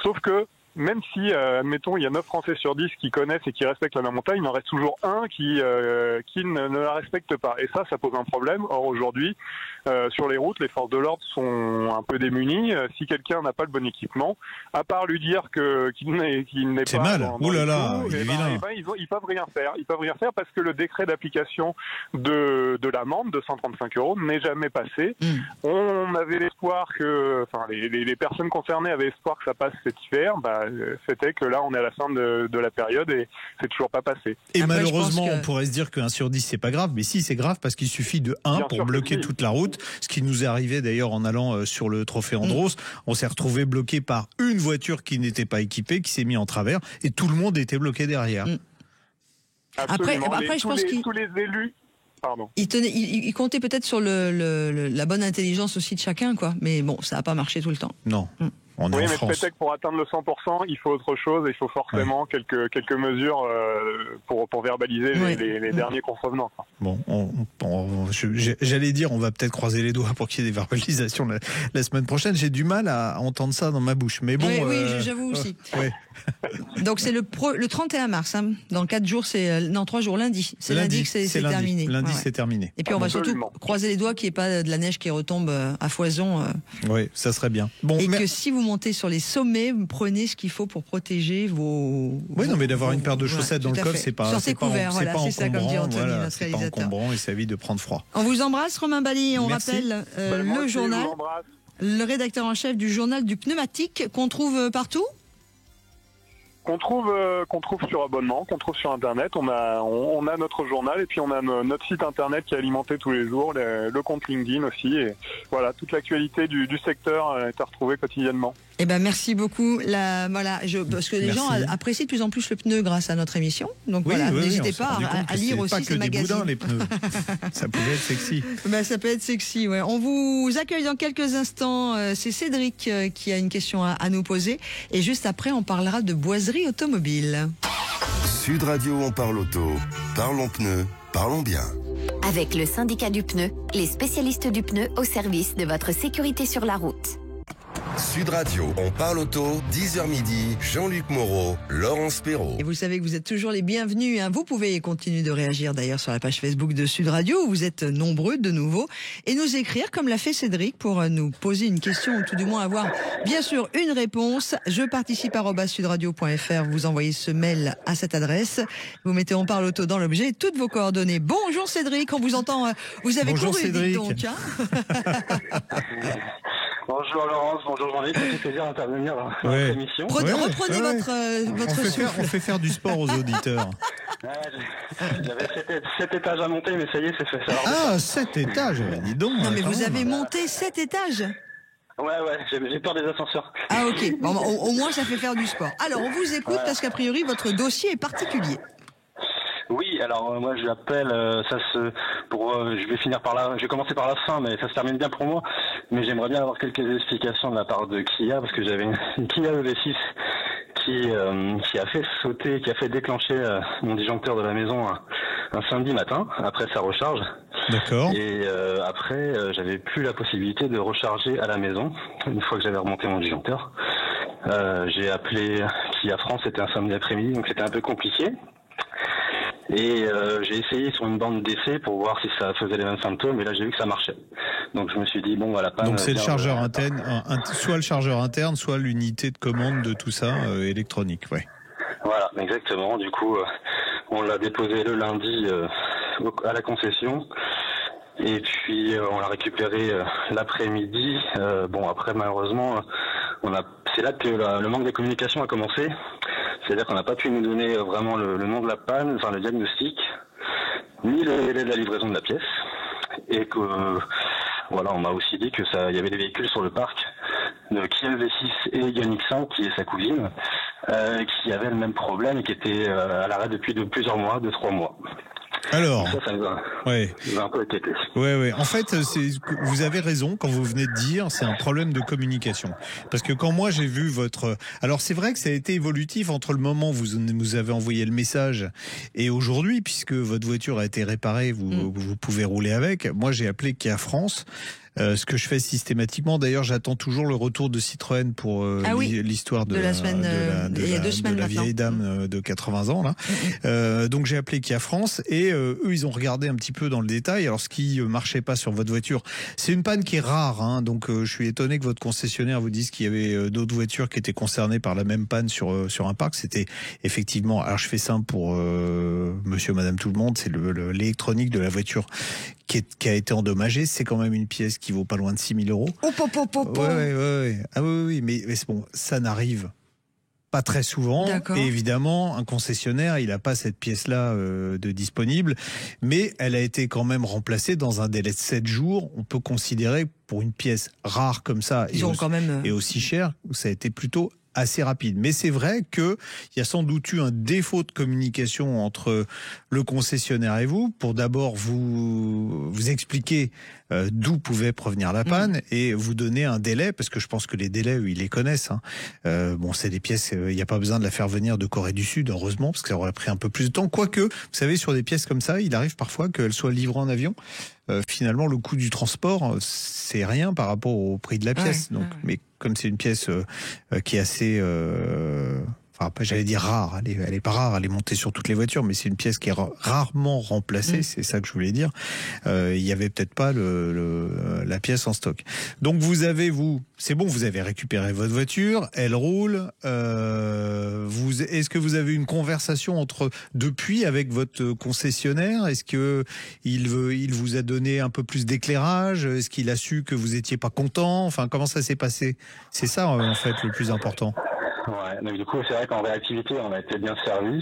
S8: Sauf que même si, admettons, il y a 9 Français sur 10 qui connaissent et qui respectent la montagne, il en reste toujours un qui ne la respecte pas. Et ça pose un problème. Or, aujourd'hui, sur les routes, les forces de l'ordre sont un peu démunies. Si quelqu'un n'a pas le bon équipement, à part lui dire qu'il n'est pas...
S3: C'est mal. Ouh là là, il est vilain.
S8: Ils peuvent rien faire. Ils peuvent rien faire parce que le décret d'application de l'amende de 135 € n'est jamais passé. On avait l'espoir les personnes concernées avaient espoir que ça passe cet hiver. C'était que là, on est à la fin de la période et c'est toujours pas passé.
S3: Et après, malheureusement, on pourrait se dire que 1 sur 10, c'est pas grave. Mais si, c'est grave parce qu'il suffit de 1 pour bloquer toute la route. Ce qui nous est arrivé d'ailleurs en allant sur le Trophée Andros. On s'est retrouvé bloqué par une voiture qui n'était pas équipée, qui s'est mis en travers et tout le monde était bloqué derrière.
S8: Après, je pense que tous les élus... Pardon.
S1: Il comptait peut-être sur la bonne intelligence aussi de chacun, quoi. Mais bon, ça n'a pas marché tout le temps.
S3: Non.
S8: Oui, mais peut-être que pour atteindre le 100%, il faut autre chose. Il faut forcément quelques mesures pour verbaliser les derniers contrevenants.
S3: Bon, j'allais dire, on va peut-être croiser les doigts pour qu'il y ait des verbalisations la semaine prochaine. J'ai du mal à entendre ça dans ma bouche. Mais bon,
S1: oui, j'avoue aussi.
S3: Ouais.
S1: Donc c'est le 31 mars. Hein. Dans 4 jours, 3 jours, lundi. C'est lundi que c'est terminé.
S3: Lundi, c'est terminé.
S1: Et puis on va surtout croiser les doigts qu'il n'y ait pas de la neige qui retombe à foison.
S3: Oui, ça serait bien. Bon,
S1: et que si vous montez sur les sommets, vous prenez ce qu'il faut pour protéger vos...
S3: Oui, non, mais d'avoir une paire de chaussettes dans le coffre, c'est pas
S1: couvert, c'est ça, comme dit Anthony, notre réalisateur.
S3: C'est pas encombrant et ça évite de prendre froid.
S1: On vous embrasse, Romain Bally. On rappelle le journal, le rédacteur en chef du journal du pneumatique qu'on trouve partout.
S8: Qu'on trouve sur abonnement, qu'on trouve sur Internet. On a notre journal et puis on a notre site Internet qui est alimenté tous les jours, le compte LinkedIn aussi. Et voilà, toute l'actualité du secteur est à retrouver quotidiennement.
S1: Eh ben merci beaucoup. Parce que les gens apprécient de plus en plus le pneu grâce à notre émission. Donc n'hésitez pas à lire aussi ces magazines.
S3: Pas que des boudins, les pneus. Ça pouvait être sexy.
S1: Ça peut être sexy, ouais. On vous accueille dans quelques instants. C'est Cédric qui a une question à nous poser. Et juste après, on parlera de boiserie automobile.
S2: Sud Radio, on parle auto. Parlons pneus, parlons bien.
S7: Avec le syndicat du pneu, les spécialistes du pneu au service de votre sécurité sur la route.
S2: Sud Radio, on parle auto, 10h midi, Jean-Luc Moreau, Laurence Perrault.
S1: Et vous savez que vous êtes toujours les bienvenus. Hein. Vous pouvez continuer de réagir d'ailleurs sur la page Facebook de Sud Radio, où vous êtes nombreux de nouveau, et nous écrire comme l'a fait Cédric pour nous poser une question, ou tout du moins avoir bien sûr une réponse. Je participe @sudradio.fr. Vous envoyez ce mail à cette adresse. Vous mettez on parle auto dans l'objet, toutes vos coordonnées. Bonjour Cédric, on vous entend. Vous avez
S3: Bonjour
S1: couru,
S3: Cédric.
S1: donc. Hein.
S9: Bonjour Laurence, bonjour Jean-Luc, ça fait plaisir d'intervenir dans votre émission.
S1: Reprenez votre souffle.
S3: On fait faire du sport aux auditeurs.
S9: J'avais 7 étages à monter, mais ça y est, c'est fait.
S3: Ah, 7 étages, dis donc.
S1: Non mais vous avez monté 7 étages.
S9: Ouais, j'ai peur des ascenseurs.
S1: Ah ok, bon, au moins ça fait faire du sport. Alors on vous écoute parce qu'a priori votre dossier est particulier.
S9: Oui, alors moi j'appelle, je vais finir par je vais commencer par la fin, mais ça se termine bien pour moi. Mais j'aimerais bien avoir quelques explications de la part de Kia, parce que j'avais une Kia EV6 qui a fait déclencher mon disjoncteur de la maison un samedi matin après sa recharge.
S3: D'accord.
S9: Et après, j'avais plus la possibilité de recharger à la maison une fois que j'avais remonté mon disjoncteur. J'ai appelé Kia France, c'était un samedi après-midi, donc c'était un peu compliqué. Et j'ai essayé sur une bande d'essai pour voir si ça faisait les mêmes symptômes, et là j'ai vu que ça marchait. Donc je me suis dit bon, voilà.
S3: Donc c'est le chargeur interne, soit le chargeur interne, soit l'unité de commande de tout ça électronique, ouais.
S9: Voilà, exactement. Du coup, on l'a déposé le lundi à la concession, et puis on l'a récupéré l'après-midi. Bon, après malheureusement, c'est là que le manque de communication a commencé. C'est-à-dire qu'on n'a pas pu nous donner vraiment le nom de la panne, enfin le diagnostic. ni le délai de la livraison de la pièce. Et que, voilà, on m'a aussi dit que il y avait des véhicules sur le parc de Kia V6 et Ioniq 5, qui est sa cousine, qui avaient le même problème et qui étaient à l'arrêt depuis plusieurs mois, 2-3 mois.
S3: Alors,
S9: ça nous a un peu inquiété.
S3: Ouais. En fait, vous avez raison quand vous venez de dire, c'est un problème de communication. Parce que quand moi j'ai vu votre, alors c'est vrai que ça a été évolutif entre le moment où vous avez envoyé le message et aujourd'hui, puisque votre voiture a été réparée, vous pouvez rouler avec. Moi, j'ai appelé Kia France. Ce que je fais systématiquement, d'ailleurs, j'attends toujours le retour de Citroën pour l'histoire de la semaine, il y a 2 semaines de la vieille dame de 80 ans là. Donc j'ai appelé Kia France et eux ils ont regardé un petit peu dans le détail. Alors ce qui marchait pas sur votre voiture, c'est une panne qui est rare, hein, donc je suis étonné que votre concessionnaire vous dise qu'il y avait d'autres voitures qui étaient concernées par la même panne sur un parc. C'était effectivement, alors je fais simple pour monsieur, madame, tout le monde, c'est l'électronique de la voiture qui a été endommagée. C'est quand même une pièce qui vaut pas loin de 6 000 euros. Ouais. Ah oui, mais c'est bon, ça n'arrive pas très souvent. Et évidemment, un concessionnaire, il n'a pas cette pièce-là de disponible, mais elle a été quand même remplacée dans un délai de 7 jours. On peut considérer, pour une pièce rare comme ça et aussi chère, ça a été plutôt assez rapide. Mais c'est vrai qu'il y a sans doute eu un défaut de communication entre le concessionnaire et vous, pour d'abord vous expliquer d'où pouvait provenir la panne et vous donner un délai, parce que je pense que les délais, eux, ils les connaissent. Bon, c'est des pièces, il n'y a pas besoin de la faire venir de Corée du Sud, heureusement, parce que ça aurait pris un peu plus de temps. Quoique, vous savez, sur des pièces comme ça, il arrive parfois qu'elles soient livrées en avion. Finalement, le coût du transport, c'est rien par rapport au prix de la pièce. Mais comme c'est une pièce qui est assez... Enfin, j'allais dire rare, elle est pas rare, elle est montée sur toutes les voitures, mais c'est une pièce qui est rarement remplacée, c'est ça que je voulais dire. Il y avait peut-être pas la pièce en stock. Donc c'est bon, vous avez récupéré votre voiture, elle roule. Est-ce que vous avez une conversation depuis avec votre concessionnaire? Est-ce que il vous a donné un peu plus d'éclairage? Est-ce qu'il a su que vous étiez pas content? Enfin, comment ça s'est passé? C'est ça en fait le plus important.
S9: Ouais, donc du coup c'est vrai qu'en réactivité on a été bien servi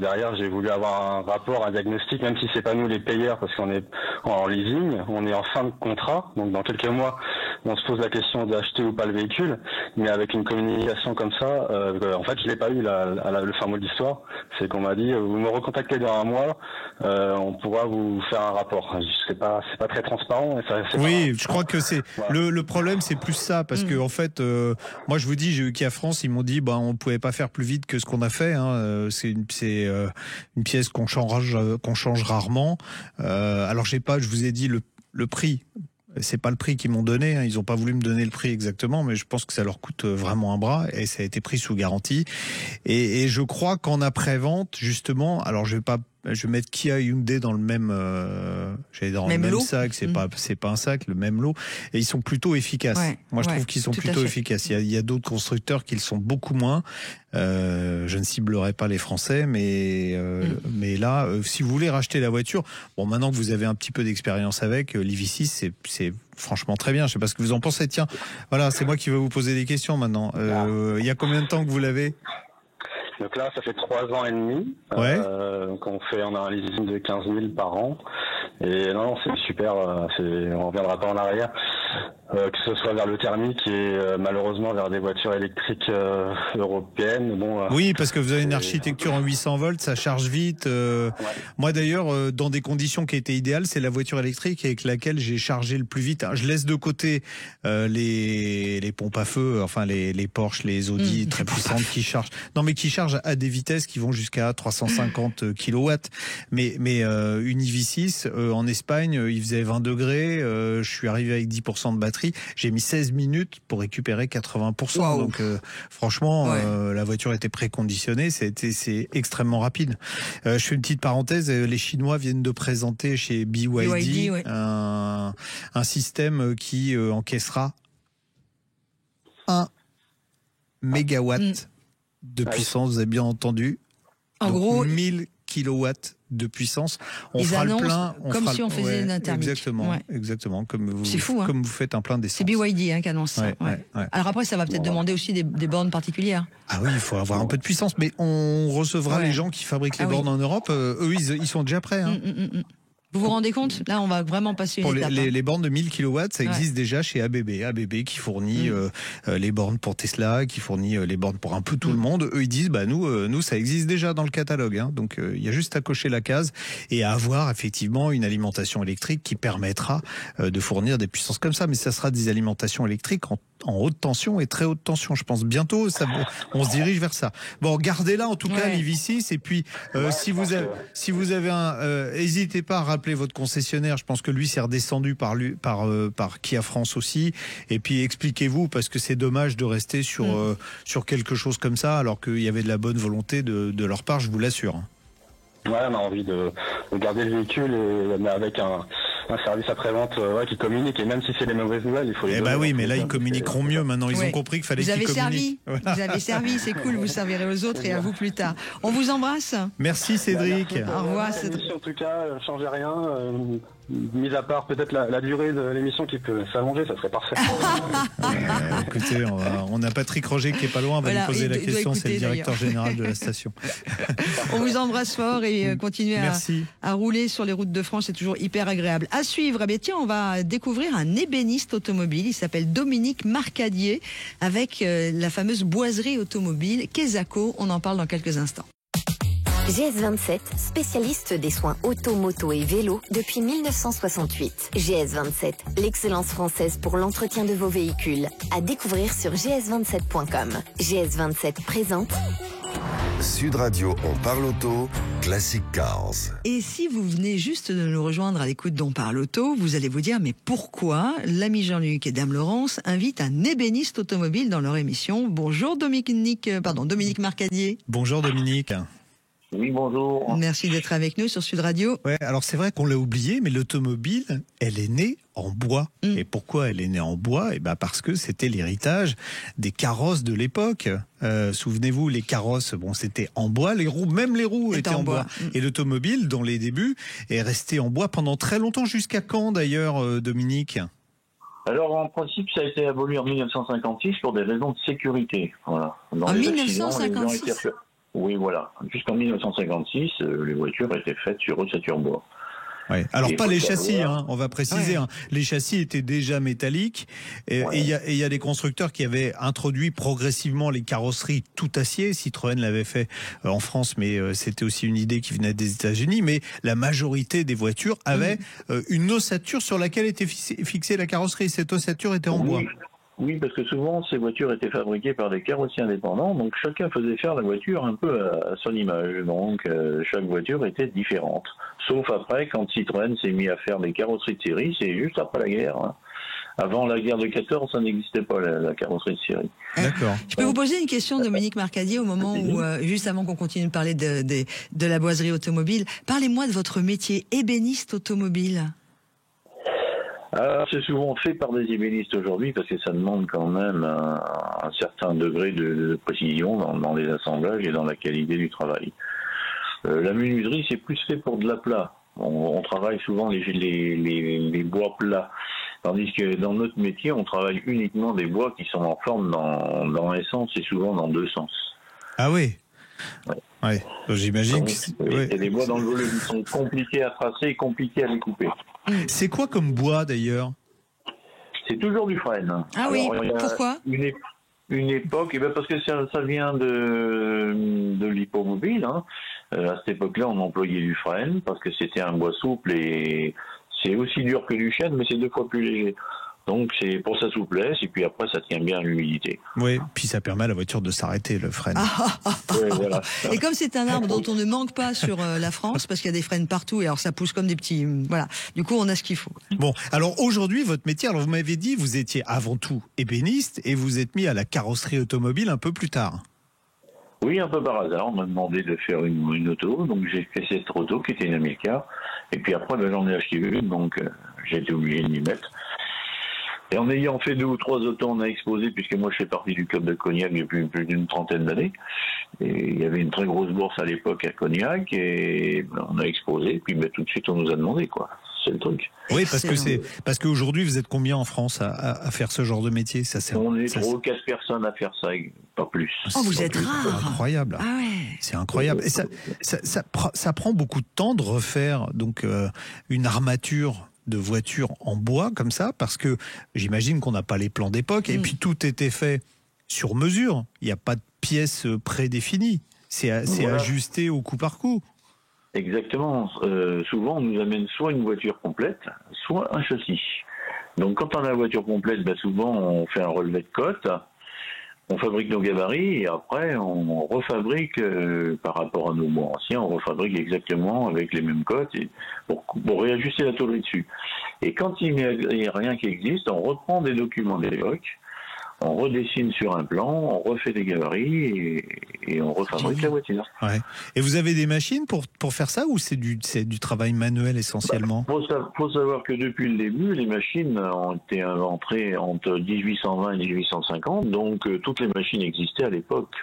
S9: derrière j'ai voulu avoir un rapport, un diagnostic, même si c'est pas nous les payeurs parce qu'on est en leasing, on est en fin de contrat, donc dans quelques mois on se pose la question d'acheter ou pas le véhicule, mais avec une communication comme ça, en fait je l'ai pas eu le fin mot de l'histoire, c'est qu'on m'a dit vous me recontactez dans un mois, on pourra vous faire un rapport. C'est pas très transparent.
S3: Je crois que c'est le problème, c'est plus ça, parce que en fait, moi je vous dis, j'ai eu Kia France, ils m'ont dit on pouvait pas faire plus vite que ce qu'on a fait. C'est une pièce qu'on change rarement. Alors je vous ai dit le prix. C'est pas le prix qu'ils m'ont donné, ils ont pas voulu me donner le prix exactement, mais je pense que ça leur coûte vraiment un bras et ça a été pris sous garantie. Et je crois qu'en après-vente, justement, alors je vais mettre Kia Hyundai dans le même, même sac. C'est pas un sac, le même lot. Et ils sont plutôt efficaces. Moi, je trouve qu'ils sont plutôt efficaces. Il y a d'autres constructeurs qui le sont beaucoup moins. Je ne ciblerai pas les Français, mais là, si vous voulez racheter la voiture, bon, maintenant que vous avez un petit peu d'expérience avec, l'EV6, c'est franchement très bien. Je sais pas ce que vous en pensez. Tiens, voilà, c'est moi qui vais vous poser des questions maintenant. Il y a combien de temps que vous l'avez ?
S9: Donc là, ça fait 3 ans et demi. Donc on a un leasing de 15 000 par an. Et non, c'est super. On reviendra pas en arrière. Que ce soit vers le thermique et malheureusement vers des voitures électriques européennes.
S3: Oui, parce que vous avez une architecture en 800 volts, ça charge vite. Moi d'ailleurs, dans des conditions qui étaient idéales, c'est la voiture électrique avec laquelle j'ai chargé le plus vite. Je laisse de côté les pompes à feu, enfin les Porsche, les Audi très puissantes qui chargent. Non, mais qui chargent à des vitesses qui vont jusqu'à 350 kW. Mais une EV6 en Espagne, il faisait 20 degrés. Je suis arrivé avec 10% de batterie. J'ai mis 16 minutes pour récupérer 80%. Wow. Donc franchement, la voiture était préconditionnée. C'est extrêmement rapide. Je fais une petite parenthèse. Les Chinois viennent de présenter chez BYD un système qui encaissera 1 mégawatt de puissance. Vous avez bien entendu.
S1: En
S3: donc
S1: gros,
S3: 1000 kilowatts de puissance. On
S1: Ils
S3: fera le
S1: annoncent
S3: plein.
S1: comme si on faisait une intermique.
S3: Exactement,
S1: Ouais.
S3: exactement. Comme
S1: C'est fou, hein.
S3: comme vous faites un plein d'essence.
S1: C'est BYD qui annonce ça.
S3: Ouais,
S1: Ouais.
S3: ouais.
S1: Alors après, ça va peut-être demander aussi des bornes particulières.
S3: Ah oui, il faut avoir un peu de puissance, mais on recevra
S1: Ouais.
S3: les gens qui fabriquent les
S1: Ah oui.
S3: bornes en Europe. Eux, ils sont déjà prêts. Hein.
S1: Vous vous rendez compte? Là, on va vraiment passer une
S3: Pour
S1: étape.
S3: les bornes de 1000 kW, ça
S1: Ouais.
S3: existe déjà chez ABB. ABB qui fournit les bornes pour Tesla, qui fournit les bornes pour un peu tout le monde. Eux, ils disent, bah nous, ça existe déjà dans le catalogue. Hein. Donc, il y a juste à cocher la case et à avoir effectivement une alimentation électrique qui permettra de fournir des puissances comme ça. Mais ça sera des alimentations électriques en haute tension et très haute tension. Je pense bientôt, on se dirige vers ça. Bon, gardez-la en tout cas,
S1: Ouais.
S3: l'IV6. Et puis, si vous avez n'hésitez pas à rappeler votre concessionnaire. Je pense que lui s'est redescendu par Kia France aussi. Et puis expliquez-vous, parce que c'est dommage de rester sur quelque chose comme ça, alors qu'il y avait de la bonne volonté de leur part, je vous l'assure.
S9: Ouais, on a envie de garder le véhicule mais avec un service après-vente qui communique, et même si c'est les mauvaises nouvelles, il faut les donner.
S3: Oui, mais là, ils communiqueront mieux maintenant. Ils ont compris qu'il fallait qu'ils communiquent.
S1: Vous avez servi, c'est cool, vous servirez aux autres et à vous plus tard. On vous embrasse.
S3: Merci Cédric.
S1: Au revoir Cédric.
S9: En tout cas, changez rien. Mis à part peut-être la durée de l'émission qui peut s'allonger, ça serait parfait.
S3: Écoutez, on a Patrick Roger qui est pas loin, on va lui poser la question, c'est le directeur général de la station.
S1: On vous embrasse fort et continuez à rouler sur les routes de France, c'est toujours hyper agréable. À suivre, tiens, on va découvrir un ébéniste automobile, il s'appelle Dominique Marcadier, avec la fameuse boiserie automobile Quesaco, on en parle dans quelques instants.
S7: GS27, spécialiste des soins auto, moto et vélo depuis 1968. GS27, l'excellence française pour l'entretien de vos véhicules. À découvrir sur gs27.com. GS27 présente
S2: Sud Radio, on parle auto, Classic Cars.
S1: Et si vous venez juste de nous rejoindre à l'écoute d'On parle auto, vous allez vous dire, mais pourquoi l'ami Jean-Luc et Dame Laurence invitent un ébéniste automobile dans leur émission? Bonjour Dominique Marcadier.
S3: Bonjour Dominique.
S10: Oui, bonjour.
S1: Merci d'être avec nous sur Sud Radio.
S3: Ouais, alors c'est vrai qu'on l'a oublié, mais l'automobile, elle est née en bois. Et pourquoi elle est née en bois? Parce que c'était l'héritage des carrosses de l'époque. Souvenez-vous, les carrosses, c'était en bois, les roues étaient en bois. Et l'automobile, dans les débuts, est resté en bois pendant très longtemps. Jusqu'à quand d'ailleurs, Dominique?
S10: Alors en principe, ça a été aboli en 1956 pour des raisons de sécurité. Voilà.
S1: En 1956?
S10: Oui, voilà. Jusqu'en 1956, les voitures étaient faites sur ossature bois.
S3: Ouais. Alors pas les châssis, on va préciser. Ouais. Les châssis étaient déjà métalliques. Et il y a des constructeurs qui avaient introduit progressivement les carrosseries tout acier. Citroën l'avait fait en France, mais c'était aussi une idée qui venait des États-Unis. Mais la majorité des voitures avaient une ossature sur laquelle était fixée la carrosserie. Cette ossature était en bois.
S10: Oui, parce que souvent, ces voitures étaient fabriquées par des carrossiers indépendants, donc chacun faisait faire la voiture un peu à son image. Donc, chaque voiture était différente. Sauf après, quand Citroën s'est mis à faire des carrosseries de série, c'est juste après la guerre. Hein. Avant la guerre de 14, ça n'existait pas, la carrosserie de série.
S3: D'accord.
S1: Je peux vous poser une question, Dominique Marcadier, au moment où, juste avant qu'on continue de parler de la boiserie automobile, parlez-moi de votre métier, ébéniste automobile.
S10: Alors, c'est souvent fait par des ébénistes aujourd'hui parce que ça demande quand même un certain degré de précision dans les assemblages et dans la qualité du travail. La menuiserie, c'est plus fait pour de l'aplat. On travaille souvent les bois plats. Tandis que dans notre métier, on travaille uniquement des bois qui sont en forme dans un sens et souvent dans deux sens.
S3: Ah oui. Ouais. J'imagine que
S10: il y a des bois dans le volume qui sont compliqués à tracer et compliqués à découper.
S3: C'est quoi comme bois d'ailleurs?
S10: C'est toujours du frêne.
S1: Ah oui, pourquoi?
S10: Une époque, parce que ça vient de l'hippomobile. Hein. À cette époque-là, on employait du frêne parce que c'était un bois souple et c'est aussi dur que du chêne, mais c'est 2 fois plus léger. Donc c'est pour sa souplesse et puis après ça tient bien à l'humidité.
S3: Oui, puis ça permet à la voiture de s'arrêter, le frêne.
S10: Ouais, voilà.
S1: Et comme c'est un arbre dont on ne manque pas sur la France, parce qu'il y a des frênes partout et alors ça pousse comme des petits... Voilà, du coup on a ce qu'il faut.
S3: Bon, alors aujourd'hui votre métier, alors vous m'avez dit vous étiez avant tout ébéniste et vous êtes mis à la carrosserie automobile un peu plus tard.
S10: Oui, un peu par hasard, on m'a demandé de faire une auto, donc j'ai fait cette auto qui était une Amica et puis après j'en ai acheté une, donc j'ai été obligé de m'y mettre. Et en ayant fait 2 ou 3 autos, on a exposé, puisque moi je fais partie du club de Cognac depuis plus d'une trentaine d'années. Et il y avait une très grosse bourse à l'époque à Cognac, et on a exposé, et puis tout de suite on nous a demandé, quoi. C'est le truc.
S3: Oui, parce qu'aujourd'hui vous êtes combien en France à faire ce genre de métier?
S10: On est 3 ou 4 personnes à faire ça, pas plus.
S1: Oh, vous êtes rare.
S3: C'est incroyable.
S1: Ah ouais.
S3: C'est incroyable. Et ça prend beaucoup de temps de refaire donc une armature de voiture en bois comme ça, parce que j'imagine qu'on n'a pas les plans d'époque, et puis tout était fait sur mesure. Il n'y a pas de pièces prédéfinies. C'est ajusté au coup par coup.
S10: Exactement. Souvent, on nous amène soit une voiture complète, soit un châssis. Donc, quand on a la voiture complète, souvent, on fait un relevé de cote, on fabrique nos gabarits, et après, on refabrique, par rapport à nos bois anciens, on refabrique exactement avec les mêmes cotes, pour réajuster la tôlerie dessus. Et quand il n'y a rien qui existe, on reprend des documents d'époque, on redessine sur un plan, on refait des gabarits et on refabrique la voiture.
S3: Ouais. Et vous avez des machines pour faire ça, ou c'est du travail manuel essentiellement?
S10: Faut savoir que depuis le début, les machines ont été inventées entre 1820 et 1850, donc toutes les machines existaient à l'époque.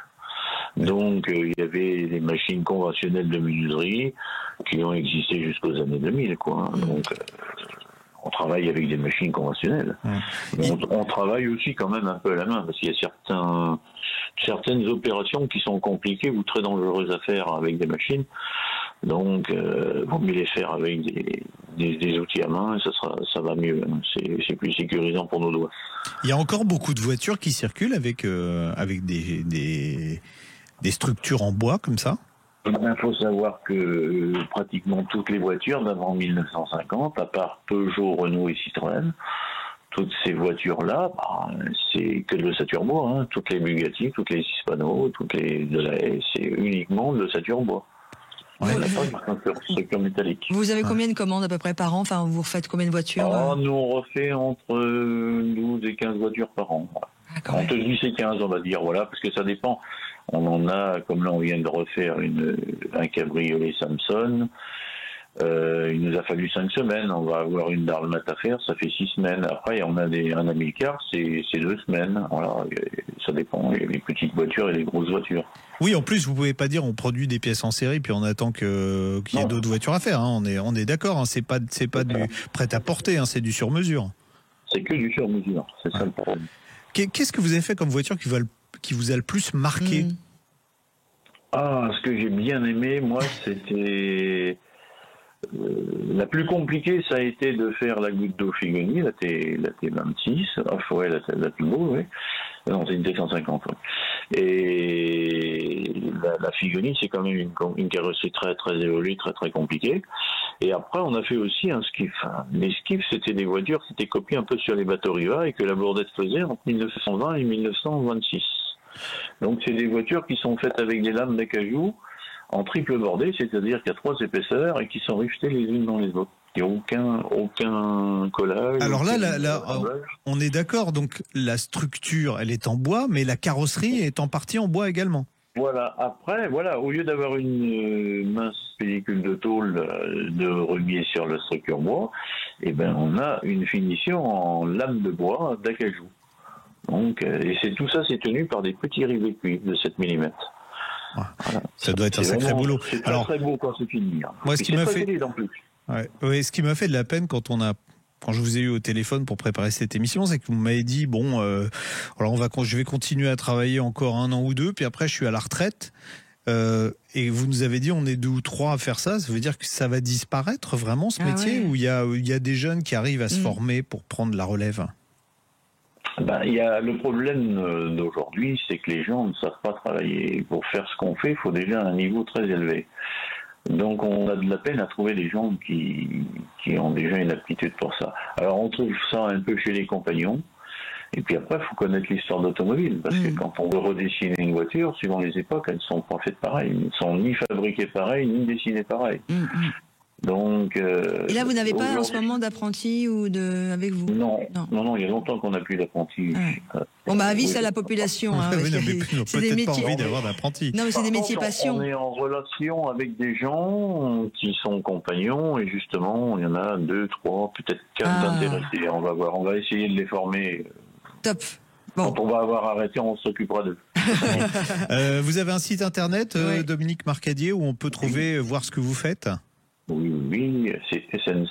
S10: Donc il y avait des machines conventionnelles de menuiserie qui ont existé jusqu'aux années 2000, quoi. Donc on travaille avec des machines conventionnelles. On travaille aussi quand même un peu à la main, parce qu'il y a certaines opérations qui sont compliquées ou très dangereuses à faire avec des machines. Donc, vaut mieux les faire avec des outils à main, et ça va mieux. C'est plus sécurisant pour nos doigts.
S3: Il y a encore beaucoup de voitures qui circulent avec des structures en bois comme ça?
S10: Il faut savoir que pratiquement toutes les voitures d'avant 1950, à part Peugeot, Renault et Citroën, toutes ces voitures-là, c'est que de l'ossature bois. Hein. Toutes les Bugatti, toutes les Hispano, c'est uniquement de l'ossature bois.
S1: Ouais.
S10: On n'a pas de structure métallique.
S1: Vous avez combien de commandes à peu près par an? Enfin, vous refaites combien de voitures?
S10: Nous, on refait entre 12 et 15 voitures par an. Entre 10 et 15, on va dire, voilà, parce que ça dépend. On en a, comme là, on vient de refaire un cabriolet Samson. Il nous a fallu 5 semaines. On va avoir une Darlmat à faire, ça fait 6 semaines. Après, on a un Amilcar, c'est 2 semaines. Voilà, ça dépend. Il y a les petites voitures et les grosses voitures.
S3: Oui, en plus, vous pouvez pas dire on produit des pièces en série puis on attend qu'il y ait d'autres voitures à faire. Hein. On est d'accord. Hein. C'est pas du prêt-à-porter. Hein. C'est du sur-mesure.
S10: C'est que du sur-mesure. C'est ça le problème.
S3: Qu'est-ce que vous avez fait comme voiture qui vous a le plus marqué?
S10: Ce que j'ai bien aimé, moi, c'était... la plus compliquée, ça a été de faire la goutte d'eau Figoni, la T26, la plus beau, oui. Non, c'est une T150, oui. Et la Figoni, c'est quand même une carrosserie très, très évoluée, très, très compliquée. Et après, on a fait aussi un skiff. Les skiffs, c'était des voitures qui étaient copiées un peu sur les bateaux Riva et que la Bourdette faisait entre 1920 et 1926. Donc, c'est des voitures qui sont faites avec des lames d'acajou en triple bordée, c'est-à-dire qu'il y a 3 épaisseurs et qui sont rivetées les unes dans les autres. Il n'y a aucun collage.
S3: Alors là, on est d'accord, donc la structure, elle est en bois, mais la carrosserie est en partie en bois également.
S10: Voilà, après, au lieu d'avoir une mince pellicule de tôle de remier sur la structure bois, on a une finition en lame de bois d'acajou. Donc, et tout ça, c'est tenu par des petits rivets cuivre de 7 mm.
S3: Voilà. Ça doit être un sacré boulot.
S10: C'est très beau quand c'est fini.
S3: Moi, ce qui m'a fait de la peine quand je vous ai eu au téléphone pour préparer cette émission, c'est que vous m'avez dit je vais continuer à travailler encore 1 an ou 2, puis après je suis à la retraite. Et vous nous avez dit on est 2 ou 3 à faire ça. Ça veut dire que ça va disparaître vraiment ce métier, où il y a des jeunes qui arrivent à se former pour prendre la relève?
S10: Il y a le problème d'aujourd'hui, c'est que les gens ne savent pas travailler. Pour faire ce qu'on fait, il faut déjà un niveau très élevé. Donc on a de la peine à trouver des gens qui ont déjà une aptitude pour ça. Alors on trouve ça un peu chez les compagnons. Et puis après, il faut connaître l'histoire d'automobile. Parce que quand on veut redessiner une voiture, suivant les époques, elles ne sont pas faites pareil. Elles ne sont ni fabriquées pareil, ni dessinées pareil. Donc,
S1: et là, vous n'avez pas en ce moment d'apprenti ou avec vous?
S10: Non, il y a longtemps qu'on n'a plus d'apprenti.
S1: Bon, avis à la population. Hein,
S3: oui, non, mais
S1: c'est des métiers.
S3: Pas envie d'avoir d'apprenti.
S1: Non, mais c'est des métiers passion.
S10: On est en relation avec des gens qui sont compagnons et justement, il y en a 2, 3, peut-être 4 d'intéressés. On va voir, on va essayer de les former.
S1: Top. Bon.
S10: Quand on va avoir arrêté, on s'occupera d'eux.
S3: Vous avez un site internet, Dominique Marcadier, où on peut voir ce que vous faites?
S10: Oui, c'est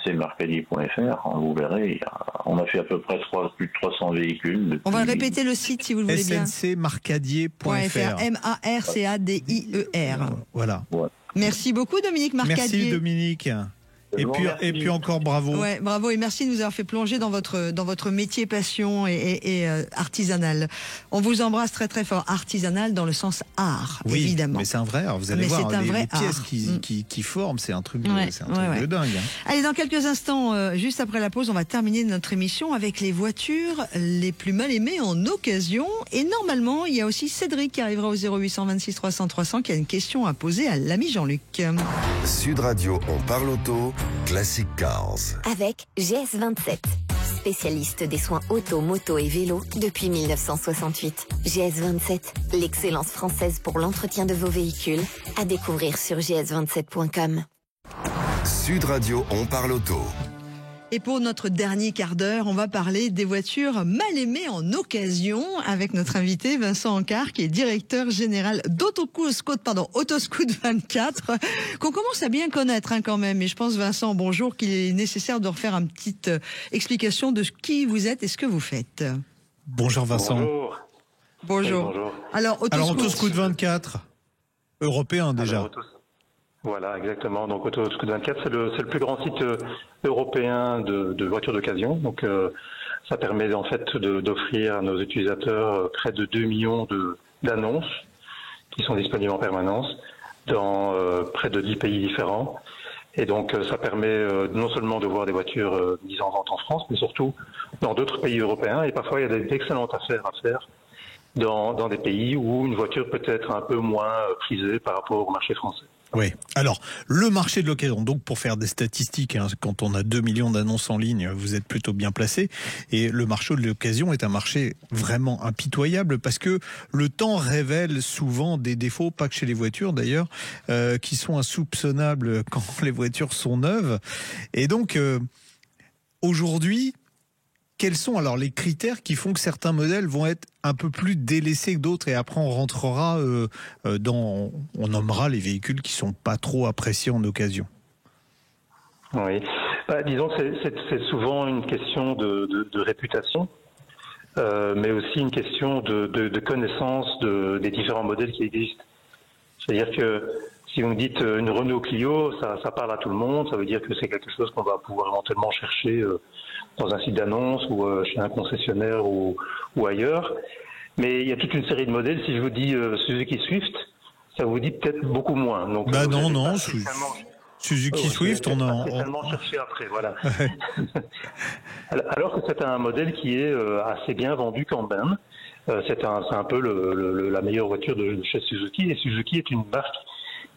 S10: sncmarcadier.fr. Vous verrez, on a fait à peu près plus de 300 véhicules.
S1: On va répéter le site si vous le voulez bien.
S3: sncmarcadier.fr.
S1: MARCADIER.
S3: Voilà.
S10: Ouais.
S1: Merci beaucoup, Dominique Marcadier.
S3: Merci, Dominique. Et puis encore bravo.
S1: Ouais, bravo et merci de nous avoir fait plonger dans votre métier passion et artisanal. On vous embrasse très très fort. Artisanal dans le sens art, évidemment.
S3: Mais c'est un vrai art. Vous allez voir les pièces qui forment, c'est un truc de dingue. Hein.
S1: Allez, dans quelques instants, juste après la pause, on va terminer notre émission avec les voitures les plus mal aimées en occasion. Et normalement, il y a aussi Cédric qui arrivera au 0826 300 300 qui a une question à poser à l'ami Jean-Luc.
S2: Sud Radio, on parle auto. Classic Cars.
S7: Avec GS27, spécialiste des soins auto, moto et vélo depuis 1968. GS27, l'excellence française pour l'entretien de vos véhicules. À découvrir sur gs27.com.
S2: Sud Radio, on parle auto.
S1: Et pour notre dernier quart d'heure, on va parler des voitures mal aimées en occasion avec notre invité Vincent Ancard, qui est directeur général d'Autoscout 24, qu'on commence à bien connaître quand même. Et je pense, Vincent, bonjour, qu'il est nécessaire de refaire une petite explication de qui vous êtes et ce que vous faites.
S3: Bonjour Vincent.
S1: Bonjour.
S6: Bonjour.
S1: Alors
S3: Autoscout 24, européen déjà.
S6: Voilà, exactement. Donc Autoscout 24, c'est le plus grand site européen de voitures d'occasion. Donc ça permet en fait d'offrir à nos utilisateurs près de 2 millions d'annonces qui sont disponibles en permanence dans près de 10 pays différents. Et donc ça permet non seulement de voir des voitures mises en vente en France, mais surtout dans d'autres pays européens. Et parfois il y a d'excellentes affaires à faire dans des pays où une voiture peut être un peu moins prisée par rapport au marché français.
S3: Oui. Alors, le marché de l'occasion, donc pour faire des statistiques, quand on a 2 millions d'annonces en ligne, vous êtes plutôt bien placé. Et le marché de l'occasion est un marché vraiment impitoyable parce que le temps révèle souvent des défauts, pas que chez les voitures d'ailleurs, qui sont insoupçonnables quand les voitures sont neuves. Et donc, aujourd'hui, quels sont alors les critères qui font que certains modèles vont être un peu plus délaissés que d'autres, et après on rentrera on nommera les véhicules qui sont pas trop appréciés en occasion?
S6: Oui, disons que c'est souvent une question de réputation, mais aussi une question de connaissance des différents modèles qui existent. C'est-à-dire que si vous me dites une Renault Clio, ça parle à tout le monde, ça veut dire que c'est quelque chose qu'on va pouvoir éventuellement chercher dans un site d'annonce ou chez un concessionnaire ou ailleurs. Mais il y a toute une série de modèles. Si je vous dis Suzuki Swift, ça vous dit peut-être beaucoup moins. Donc,
S3: non, Suzuki Swift, on a
S6: spécialement cherché après, voilà. Alors que c'est un modèle qui est assez bien vendu quand même. C'est un peu la meilleure voiture de chez Suzuki, et Suzuki est une marque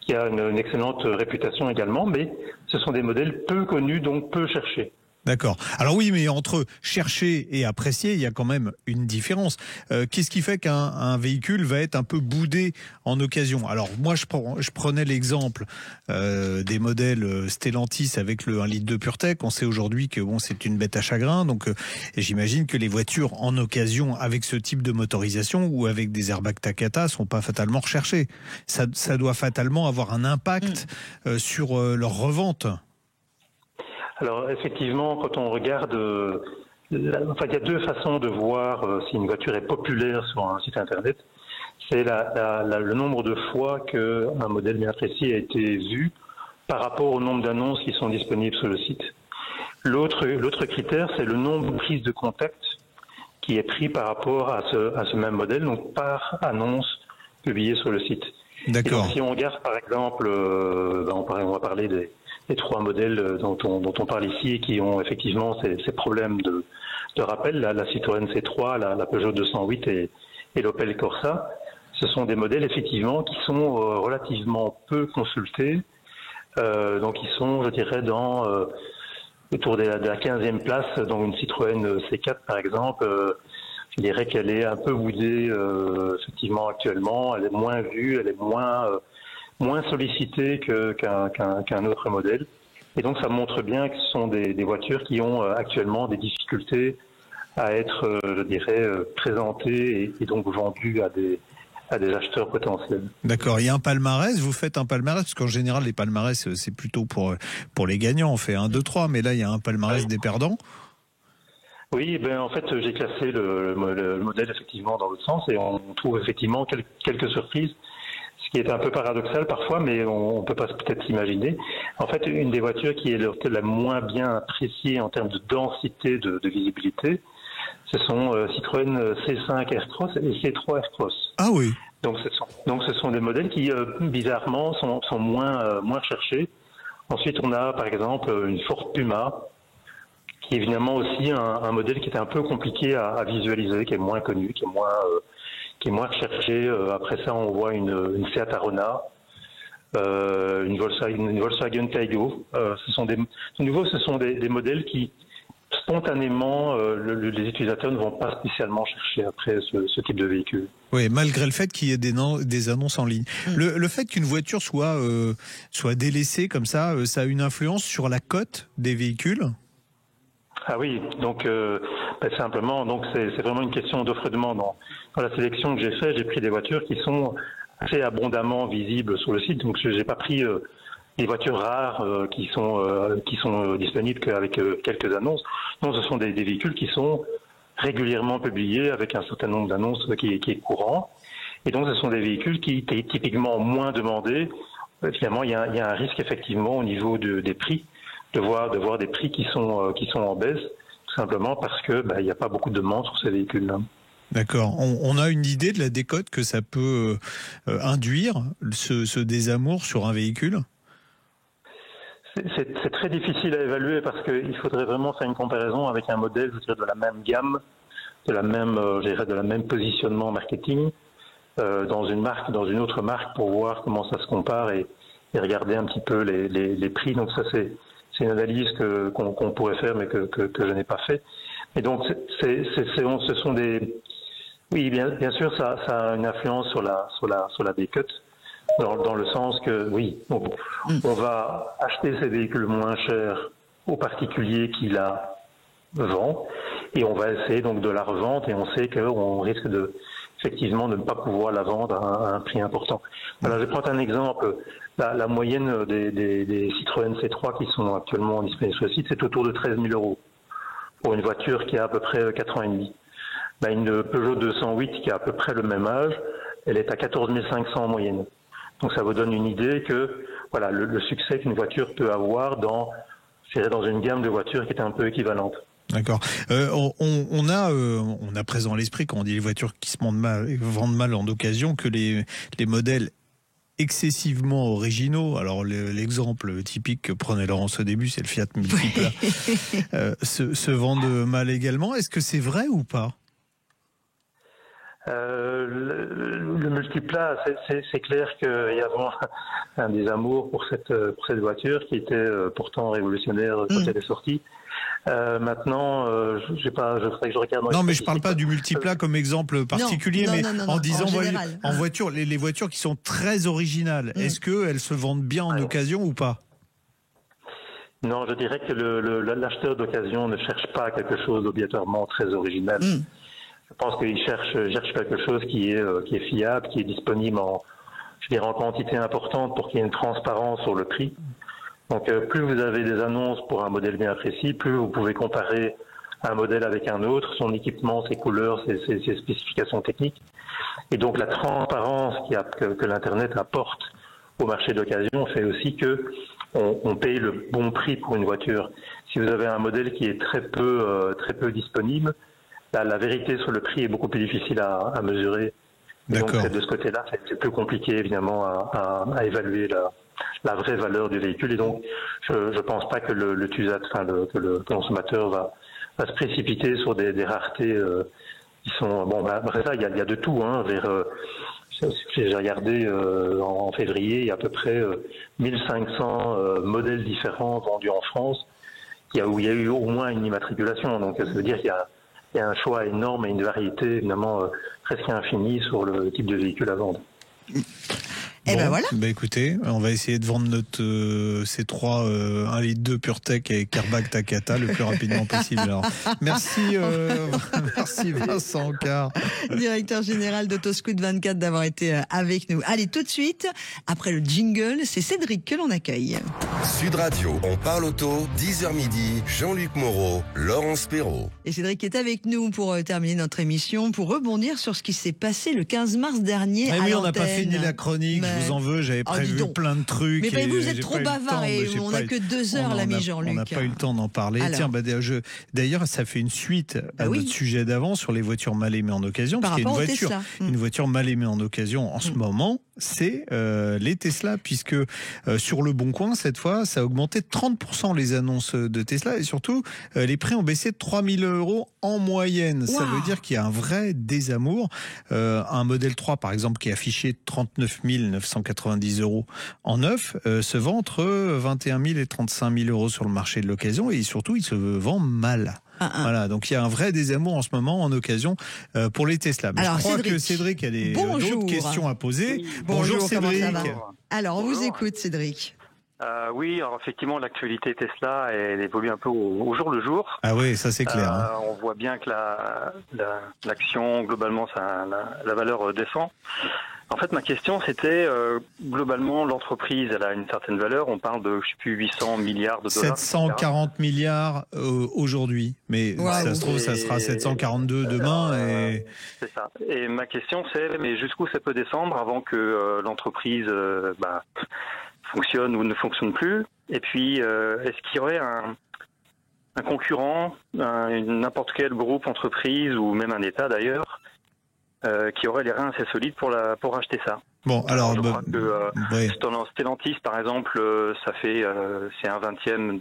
S6: qui a une excellente réputation également, mais ce sont des modèles peu connus, donc peu cherchés.
S3: D'accord. Alors oui, mais entre chercher et apprécier, il y a quand même une différence. Qu'est-ce qui fait qu'un véhicule va être un peu boudé en occasion? Alors moi, je prenais l'exemple des modèles Stellantis avec le 1,2 litre PureTech. On sait aujourd'hui que c'est une bête à chagrin. Donc j'imagine que les voitures en occasion avec ce type de motorisation ou avec des airbags Takata sont pas fatalement recherchées. Ça doit fatalement avoir un impact sur leur revente.
S6: Alors effectivement, quand on regarde, il y a deux façons de voir si une voiture est populaire sur un site internet. C'est le nombre de fois qu'un modèle bien précis a été vu par rapport au nombre d'annonces qui sont disponibles sur le site. L'autre critère, c'est le nombre de prises de contact qui est pris par rapport à ce même modèle, donc par annonce publiée sur le site.
S3: D'accord.
S6: Donc, si on regarde par exemple, on va parler des 3 modèles dont on parle ici et qui ont effectivement ces problèmes de rappel, la Citroën C3, la Peugeot 208 et l'Opel Corsa. Ce sont des modèles effectivement qui sont relativement peu consultés,
S11: Donc ils sont, je dirais, autour de la 15e place. Dans une Citroën C4 par exemple, je dirais qu'elle est un peu boudée effectivement actuellement. Elle est moins vue, elle est moins sollicitée qu'un autre modèle. Et donc ça montre bien que ce sont des voitures qui ont actuellement des difficultés à être, je dirais, présentées et donc vendues à des acheteurs potentiels.
S3: D'accord. Il y a un palmarès. Vous faites un palmarès parce qu'en général les palmarès c'est plutôt pour les gagnants. On fait 1, 2, 3, mais là il y a un palmarès des perdants.
S11: Oui, en fait j'ai classé le modèle effectivement dans l'autre sens et on trouve effectivement quelques surprises. Ce qui est un peu paradoxal parfois, mais on peut pas peut-être s'imaginer. En fait, une des voitures qui est la moins bien appréciée en termes de densité de visibilité, ce sont Citroën C5 Aircross et C3 Aircross.
S3: Ah oui.
S11: Donc ce sont des modèles qui bizarrement sont moins recherchés. Ensuite, on a par exemple une Ford Puma, qui est évidemment aussi un modèle qui est un peu compliqué à visualiser, qui est moins connu, qui est moins recherché. Après ça, on voit une Seat Arona, une Volkswagen Taygo. Ce sont des modèles qui, spontanément, les utilisateurs ne vont pas spécialement chercher après ce type de véhicule.
S3: Oui, malgré le fait qu'il y ait des annonces en ligne. Le fait qu'une voiture soit délaissée comme ça a une influence sur la cote des véhicules ?
S11: Ah oui, donc simplement, donc c'est vraiment une question d'offre-demande. Dans la sélection que j'ai faite, j'ai pris des voitures qui sont assez abondamment visibles sur le site. Donc j'ai pas pris des voitures rares qui sont disponibles qu'avec quelques annonces. Non, ce sont des véhicules qui sont régulièrement publiés avec un certain nombre d'annonces qui est courant. Et donc ce sont des véhicules qui étaient typiquement moins demandés. Finalement, il y a un risque effectivement au niveau des prix. De voir des prix qui sont en baisse, tout simplement parce que il n'y a pas beaucoup de demande sur ces véhicules-là.
S3: D'accord. On a une idée de la décote que ça peut induire, ce désamour sur un véhicule ?
S11: C'est très difficile à évaluer parce qu'il faudrait vraiment faire une comparaison avec un modèle, je dirais, de la même gamme, de la même positionnement marketing, dans une autre marque pour voir comment ça se compare et regarder un petit peu les prix. Donc ça c'est une analyse qu'on pourrait faire, mais que je n'ai pas fait. Et donc, ce sont des... Oui, bien sûr, ça a une influence sur la décote, dans le sens que, oui, on va acheter ces véhicules moins chers aux particuliers qui la vendent, et on va essayer donc de la revendre, et on sait qu'on risque effectivement de ne pas pouvoir la vendre à un prix important. Alors, je vais prendre un exemple. La moyenne des Citroën C3 qui sont actuellement disponibles sur le site, c'est autour de 13 000 € pour une voiture qui a à peu près 4 ans et demi. Une Peugeot 208 qui a à peu près le même âge, elle est à 14 500 en moyenne. Donc ça vous donne une idée que voilà le succès qu'une voiture peut avoir dans une gamme de voitures qui est un peu équivalente.
S3: D'accord. On a présent à l'esprit quand on dit les voitures qui se vendent mal en occasion que les modèles excessivement originaux. Alors l'exemple typique que prenait Laurence au début, c'est le Fiat Multipla, se vendent mal également. Est-ce que c'est vrai ou pas ?
S11: Le Multipla, c'est clair qu'il y avait un désamour pour cette voiture qui était pourtant révolutionnaire quand elle est sortie. Maintenant, je voudrais que je regarde.
S3: Non, mais je parle pas du Multipla comme exemple particulier, en disant en voiture, les voitures qui sont très originales. Est-ce qu'elles se vendent bien en occasion ou pas ?
S11: Non, je dirais que l'acheteur d'occasion ne cherche pas quelque chose d'obligatoirement très original. Je pense qu'il cherche quelque chose qui est fiable, qui est disponible en quantité importante pour qu'il y ait une transparence sur le prix. Donc plus vous avez des annonces pour un modèle bien précis, plus vous pouvez comparer un modèle avec un autre, son équipement, ses couleurs, ses spécifications techniques. Et donc la transparence que l'Internet apporte au marché d'occasion fait aussi que on paye le bon prix pour une voiture. Si vous avez un modèle qui est très peu disponible, la vérité sur le prix est beaucoup plus difficile à mesurer. Donc de ce côté-là, c'est plus compliqué évidemment à évaluer la vraie valeur du véhicule. Et donc, je pense pas que le consommateur va se précipiter sur des raretés qui sont... Bon, après ça, il y a de tout. Je J'ai regardé en février, il y a à peu près 1500 modèles différents vendus en France, où il y a eu au moins une immatriculation. Donc ça veut dire qu'il y a un choix énorme et une variété évidemment presque infinie sur le type de véhicule à vendre.
S1: Et ben voilà.
S3: Bah écoutez, on va essayer de vendre notre C3 1,2 litre PureTech avec airbag Takata le plus rapidement possible. Alors, merci Vincent Car,
S1: directeur général d'Autoscout 24, d'avoir été avec nous. Allez, tout de suite, après le jingle, c'est Cédric que l'on accueille.
S2: Sud Radio, on parle auto, 10h midi, Jean-Luc Moreau, Laurence Perrault.
S1: Et Cédric est avec nous pour terminer notre émission, pour rebondir sur ce qui s'est passé le 15 mars dernier à
S3: oui, on
S1: l'antenne.
S3: n'a pas fini la chronique, je vous en veux, j'avais prévu plein de trucs.
S1: Mais vous êtes trop bavard et on n'a que 2 heures, l'ami Jean-Luc.
S3: On n'a pas eu le temps d'en parler.
S1: Alors.
S3: Tiens, d'ailleurs, ça fait une suite à notre sujet d'avant sur les voitures mal aimées en occasion.
S1: Par
S3: parce qu'il y
S1: rapport
S3: a une voiture mal aimée en occasion en ce moment, c'est les Tesla, puisque sur le Bon Coin, cette fois, ça a augmenté de 30% les annonces de Tesla, et surtout, les prix ont baissé de 3 000 € en moyenne. Ça veut dire qu'il y a un vrai désamour. Un modèle 3, par exemple, qui est affiché 39 990 € en neuf, se vend entre 21 000 et 35 000 € sur le marché de l'occasion, et surtout, il se vend mal. Voilà, donc il y a un vrai désamour en ce moment en occasion pour les Tesla. Mais alors, je crois que Cédric a d'autres questions à poser.
S1: Oui.
S3: Bonjour Cédric.
S1: Alors, on vous écoute, Cédric.
S12: Oui, alors effectivement, l'actualité Tesla, elle évolue un peu au jour le jour.
S3: Ah oui, ça c'est clair.
S12: On voit bien que l'action, globalement, la valeur descend. En fait, ma question, c'était, globalement, l'entreprise, elle a une certaine valeur. On parle de, je sais plus, 800 milliards de dollars.
S3: 740 milliards aujourd'hui. Mais ça se trouve, ça sera 742 demain.
S12: C'est ça. Et ma question, c'est, mais jusqu'où ça peut descendre avant que l'entreprise fonctionne ou ne fonctionne plus? Et puis, est-ce qu'il y aurait un concurrent, n'importe quel groupe, entreprise, ou même un État d'ailleurs, qui aurait les reins assez solides pour acheter ça?
S3: Bon, alors
S12: je crois que Stellantis, par exemple, ça fait c'est un 20e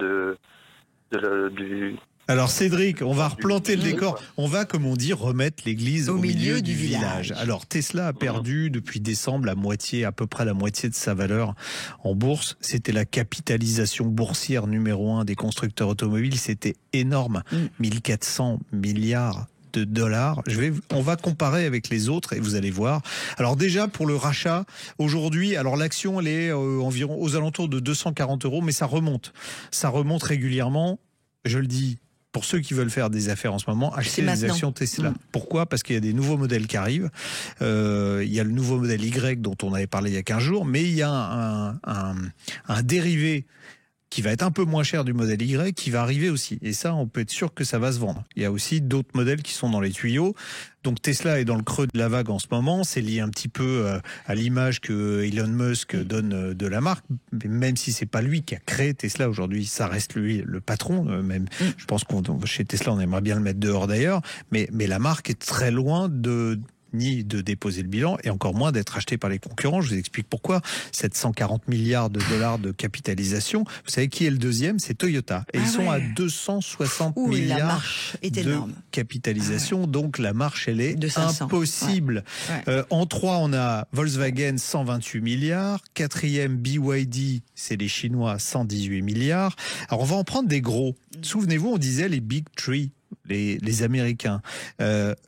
S12: du.
S3: Alors Cédric, on va replanter le décor. On va, comme on dit, remettre l'église au milieu du village. Alors Tesla a perdu depuis décembre à peu près la moitié de sa valeur en bourse. C'était la capitalisation boursière numéro 1 des constructeurs automobiles. C'était énorme. 1400 milliards de dollars. On va comparer avec les autres et vous allez voir. Alors déjà, pour le rachat, aujourd'hui, alors l'action, elle est environ aux alentours de 240 €, mais ça remonte. Ça remonte régulièrement. Je le dis, pour ceux qui veulent faire des affaires en ce moment, acheter des actions Tesla. Pourquoi? Parce qu'il y a des nouveaux modèles qui arrivent. Il y a le nouveau modèle Y dont on avait parlé il y a 15 jours, mais il y a un dérivé qui va être un peu moins cher du modèle Y, qui va arriver aussi. Et ça, on peut être sûr que ça va se vendre. Il y a aussi d'autres modèles qui sont dans les tuyaux. Donc Tesla est dans le creux de la vague en ce moment. C'est lié un petit peu à l'image que Elon Musk donne de la marque. Même si c'est pas lui qui a créé Tesla aujourd'hui, ça reste lui le patron. Même, je pense qu'on chez Tesla, on aimerait bien le mettre dehors d'ailleurs. Mais la marque est très loin ni de déposer le bilan, et encore moins d'être acheté par les concurrents. Je vous explique pourquoi. 740 milliards de dollars de capitalisation. Vous savez qui est le deuxième? C'est Toyota. Et ils sont à 260 milliards de capitalisation. Donc la marche, elle est impossible. En 3, on a Volkswagen, 128 milliards. Quatrième, BYD, c'est les Chinois, 118 milliards. Alors on va en prendre des gros. Souvenez-vous, on disait les Big Three, les Américains.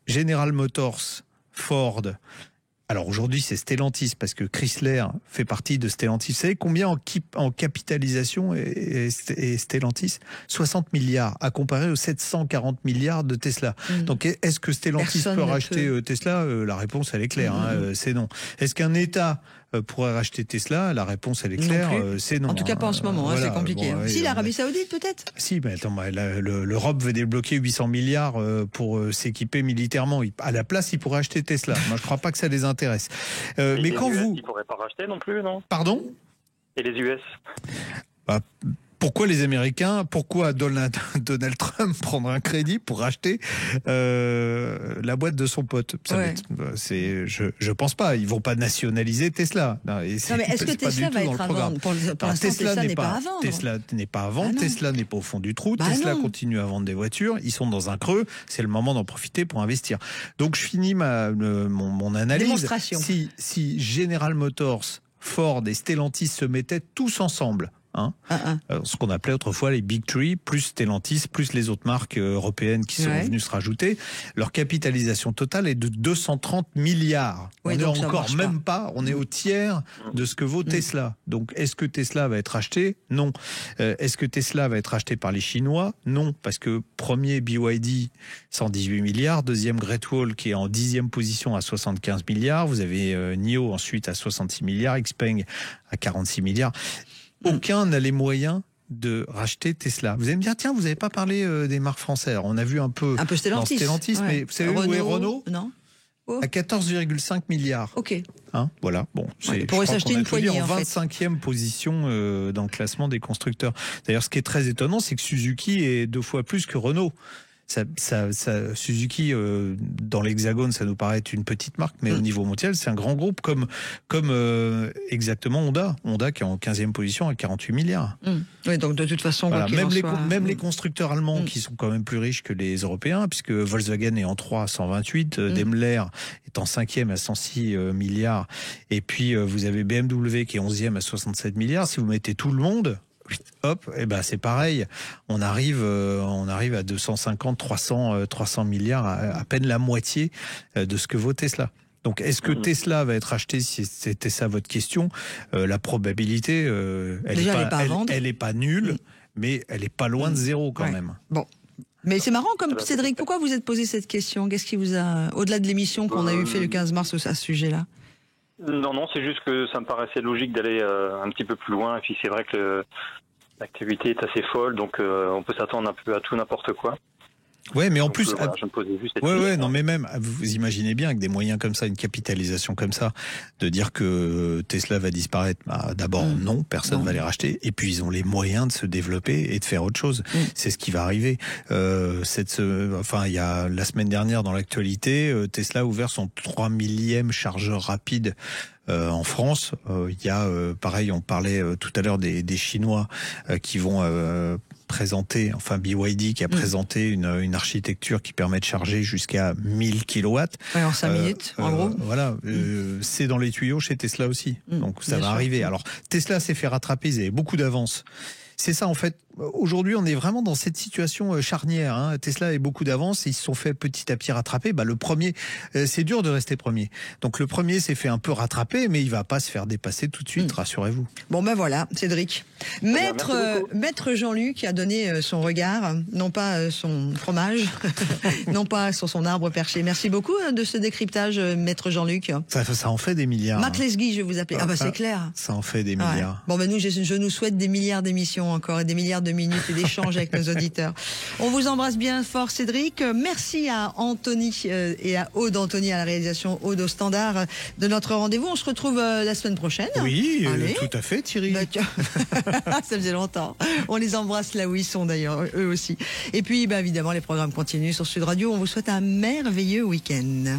S3: General Motors, Ford. Alors aujourd'hui, c'est Stellantis, parce que Chrysler fait partie de Stellantis. Vous savez combien en capitalisation est Stellantis? 60 milliards, à comparer aux 740 milliards de Tesla. Donc est-ce que Stellantis peut racheter Tesla? La réponse, elle est claire, c'est non. Est-ce qu'un État pourrait racheter Tesla? La réponse, elle est claire, c'est non.
S1: En tout cas, pas en ce moment, voilà, c'est compliqué. Si, l'Arabie Saoudite, peut-être? Si,
S3: mais attends, l'Europe veut débloquer 800 milliards pour s'équiper militairement. À la place, ils pourraient acheter Tesla. Moi, je crois pas que ça les intéresse.
S12: Mais quand US, ils pourraient pas racheter non plus, non?
S3: Pardon?
S12: Et les US?
S3: Pourquoi les Américains, pourquoi Donald Trump prendre un crédit pour racheter la boîte de son pote? Je pense pas. Ils vont pas nationaliser Tesla.
S1: Non, mais est-ce que Tesla va être à vendre? Pour l'instant, Tesla n'est pas à vendre.
S3: Tesla n'est pas à vendre. Tesla n'est pas au fond du trou. Tesla continue à vendre des voitures. Ils sont dans un creux. C'est le moment d'en profiter pour investir. Donc je finis mon analyse.
S1: Démonstration.
S3: Si General Motors, Ford et Stellantis se mettaient tous ensemble, ce qu'on appelait autrefois les Big Three, plus Stellantis, plus les autres marques européennes qui sont venues se rajouter, leur capitalisation totale est de 230 milliards. On n'est encore même pas, on est au tiers de ce que vaut Tesla. Donc est-ce que Tesla va être acheté? Non. Est-ce que Tesla va être acheté par les Chinois? Non, parce que premier BYD 118 milliards, deuxième Great Wall qui est en 10e position à 75 milliards, vous avez NIO ensuite à 66 milliards, Xpeng à 46 milliards. Aucun n'a les moyens de racheter Tesla. Vous allez me dire, tiens, vous n'avez pas parlé des marques françaises. Alors, on a vu un peu
S1: Stellantis,
S3: mais vous savez où est Renault?
S1: Non.
S3: À 14,5 milliards.
S1: Ok.
S3: Voilà. Bon,
S1: il pourrait s'acheter une poignée,
S3: en 25e position dans le classement des constructeurs. D'ailleurs, ce qui est très étonnant, c'est que Suzuki est 2 fois plus que Renault. Suzuki, dans l'Hexagone, ça nous paraît être une petite marque, mais au niveau mondial, c'est un grand groupe, comme exactement Honda. Honda qui est en 15e position à 48 milliards.
S1: Oui, donc de toute façon,
S3: voilà, même les constructeurs allemands qui sont quand même plus riches que les Européens, puisque Volkswagen est en 3 à 128, Daimler est en 5e à 106 milliards, et puis vous avez BMW qui est 11e à 67 milliards. Si vous mettez tout le monde, hop, c'est pareil. On arrive à 250, 300 milliards, à peine la moitié de ce que vaut Tesla. Donc, est-ce que Tesla va être acheté, si c'était ça votre question? La probabilité, elle est pas nulle, mais elle est pas loin de zéro quand même.
S1: Bon. Mais c'est marrant, comme Cédric, pourquoi vous êtes posé cette question? Qu'est-ce qui vous a, au-delà de l'émission qu'on a fait le 15 mars à ce sujet-là?
S12: Non, c'est juste que ça me paraissait logique d'aller un petit peu plus loin. Et puis c'est vrai que l'activité est assez folle, donc on peut s'attendre un peu à tout n'importe quoi.
S3: Ouais, mais en plus,
S12: je me posais juste cette question.
S3: non, mais même, vous imaginez bien avec des moyens comme ça, une capitalisation comme ça, de dire que Tesla va disparaître. D'abord, non, personne va les racheter. Et puis, ils ont les moyens de se développer et de faire autre chose. C'est ce qui va arriver. Il y a la semaine dernière dans l'actualité, Tesla a ouvert son 3 millième chargeur rapide. En France, il y a, pareil, on parlait tout à l'heure des Chinois qui vont présenté, BYD qui a présenté une architecture qui permet de charger jusqu'à 1000 kilowatts.
S1: En 5 minutes, en gros.
S3: Voilà, c'est dans les tuyaux chez Tesla aussi. Donc ça va arriver. Alors Tesla s'est fait rattraper, ils avaient beaucoup d'avance. C'est ça en fait. Aujourd'hui, on est vraiment dans cette situation charnière. Tesla avait beaucoup d'avance et ils se sont fait petit à petit rattraper. Le premier, c'est dur de rester premier. Donc le premier s'est fait un peu rattraper, mais il va pas se faire dépasser tout de suite, rassurez-vous.
S1: Bon voilà, Cédric. Maître Jean-Luc qui a donné son regard, non pas son fromage, non pas sur son arbre perché. Merci beaucoup de ce décryptage, Maître Jean-Luc.
S3: Ça en fait des milliards.
S1: Marc Lesguy, je vais vous appeler. C'est clair.
S3: Ça en fait des milliards.
S1: Bon nous, je nous souhaite des milliards d'émissions encore et des milliards de minutes et d'échanges avec nos auditeurs. On vous embrasse bien fort, Cédric. Merci à Anthony et à Aude Anthony à la réalisation, Aude au standard de notre rendez-vous. On se retrouve la semaine prochaine.
S3: Oui, tout à fait, Thierry.
S1: Ça faisait longtemps. On les embrasse là où ils sont d'ailleurs, eux aussi. Et puis, évidemment, les programmes continuent sur Sud Radio. On vous souhaite un merveilleux week-end.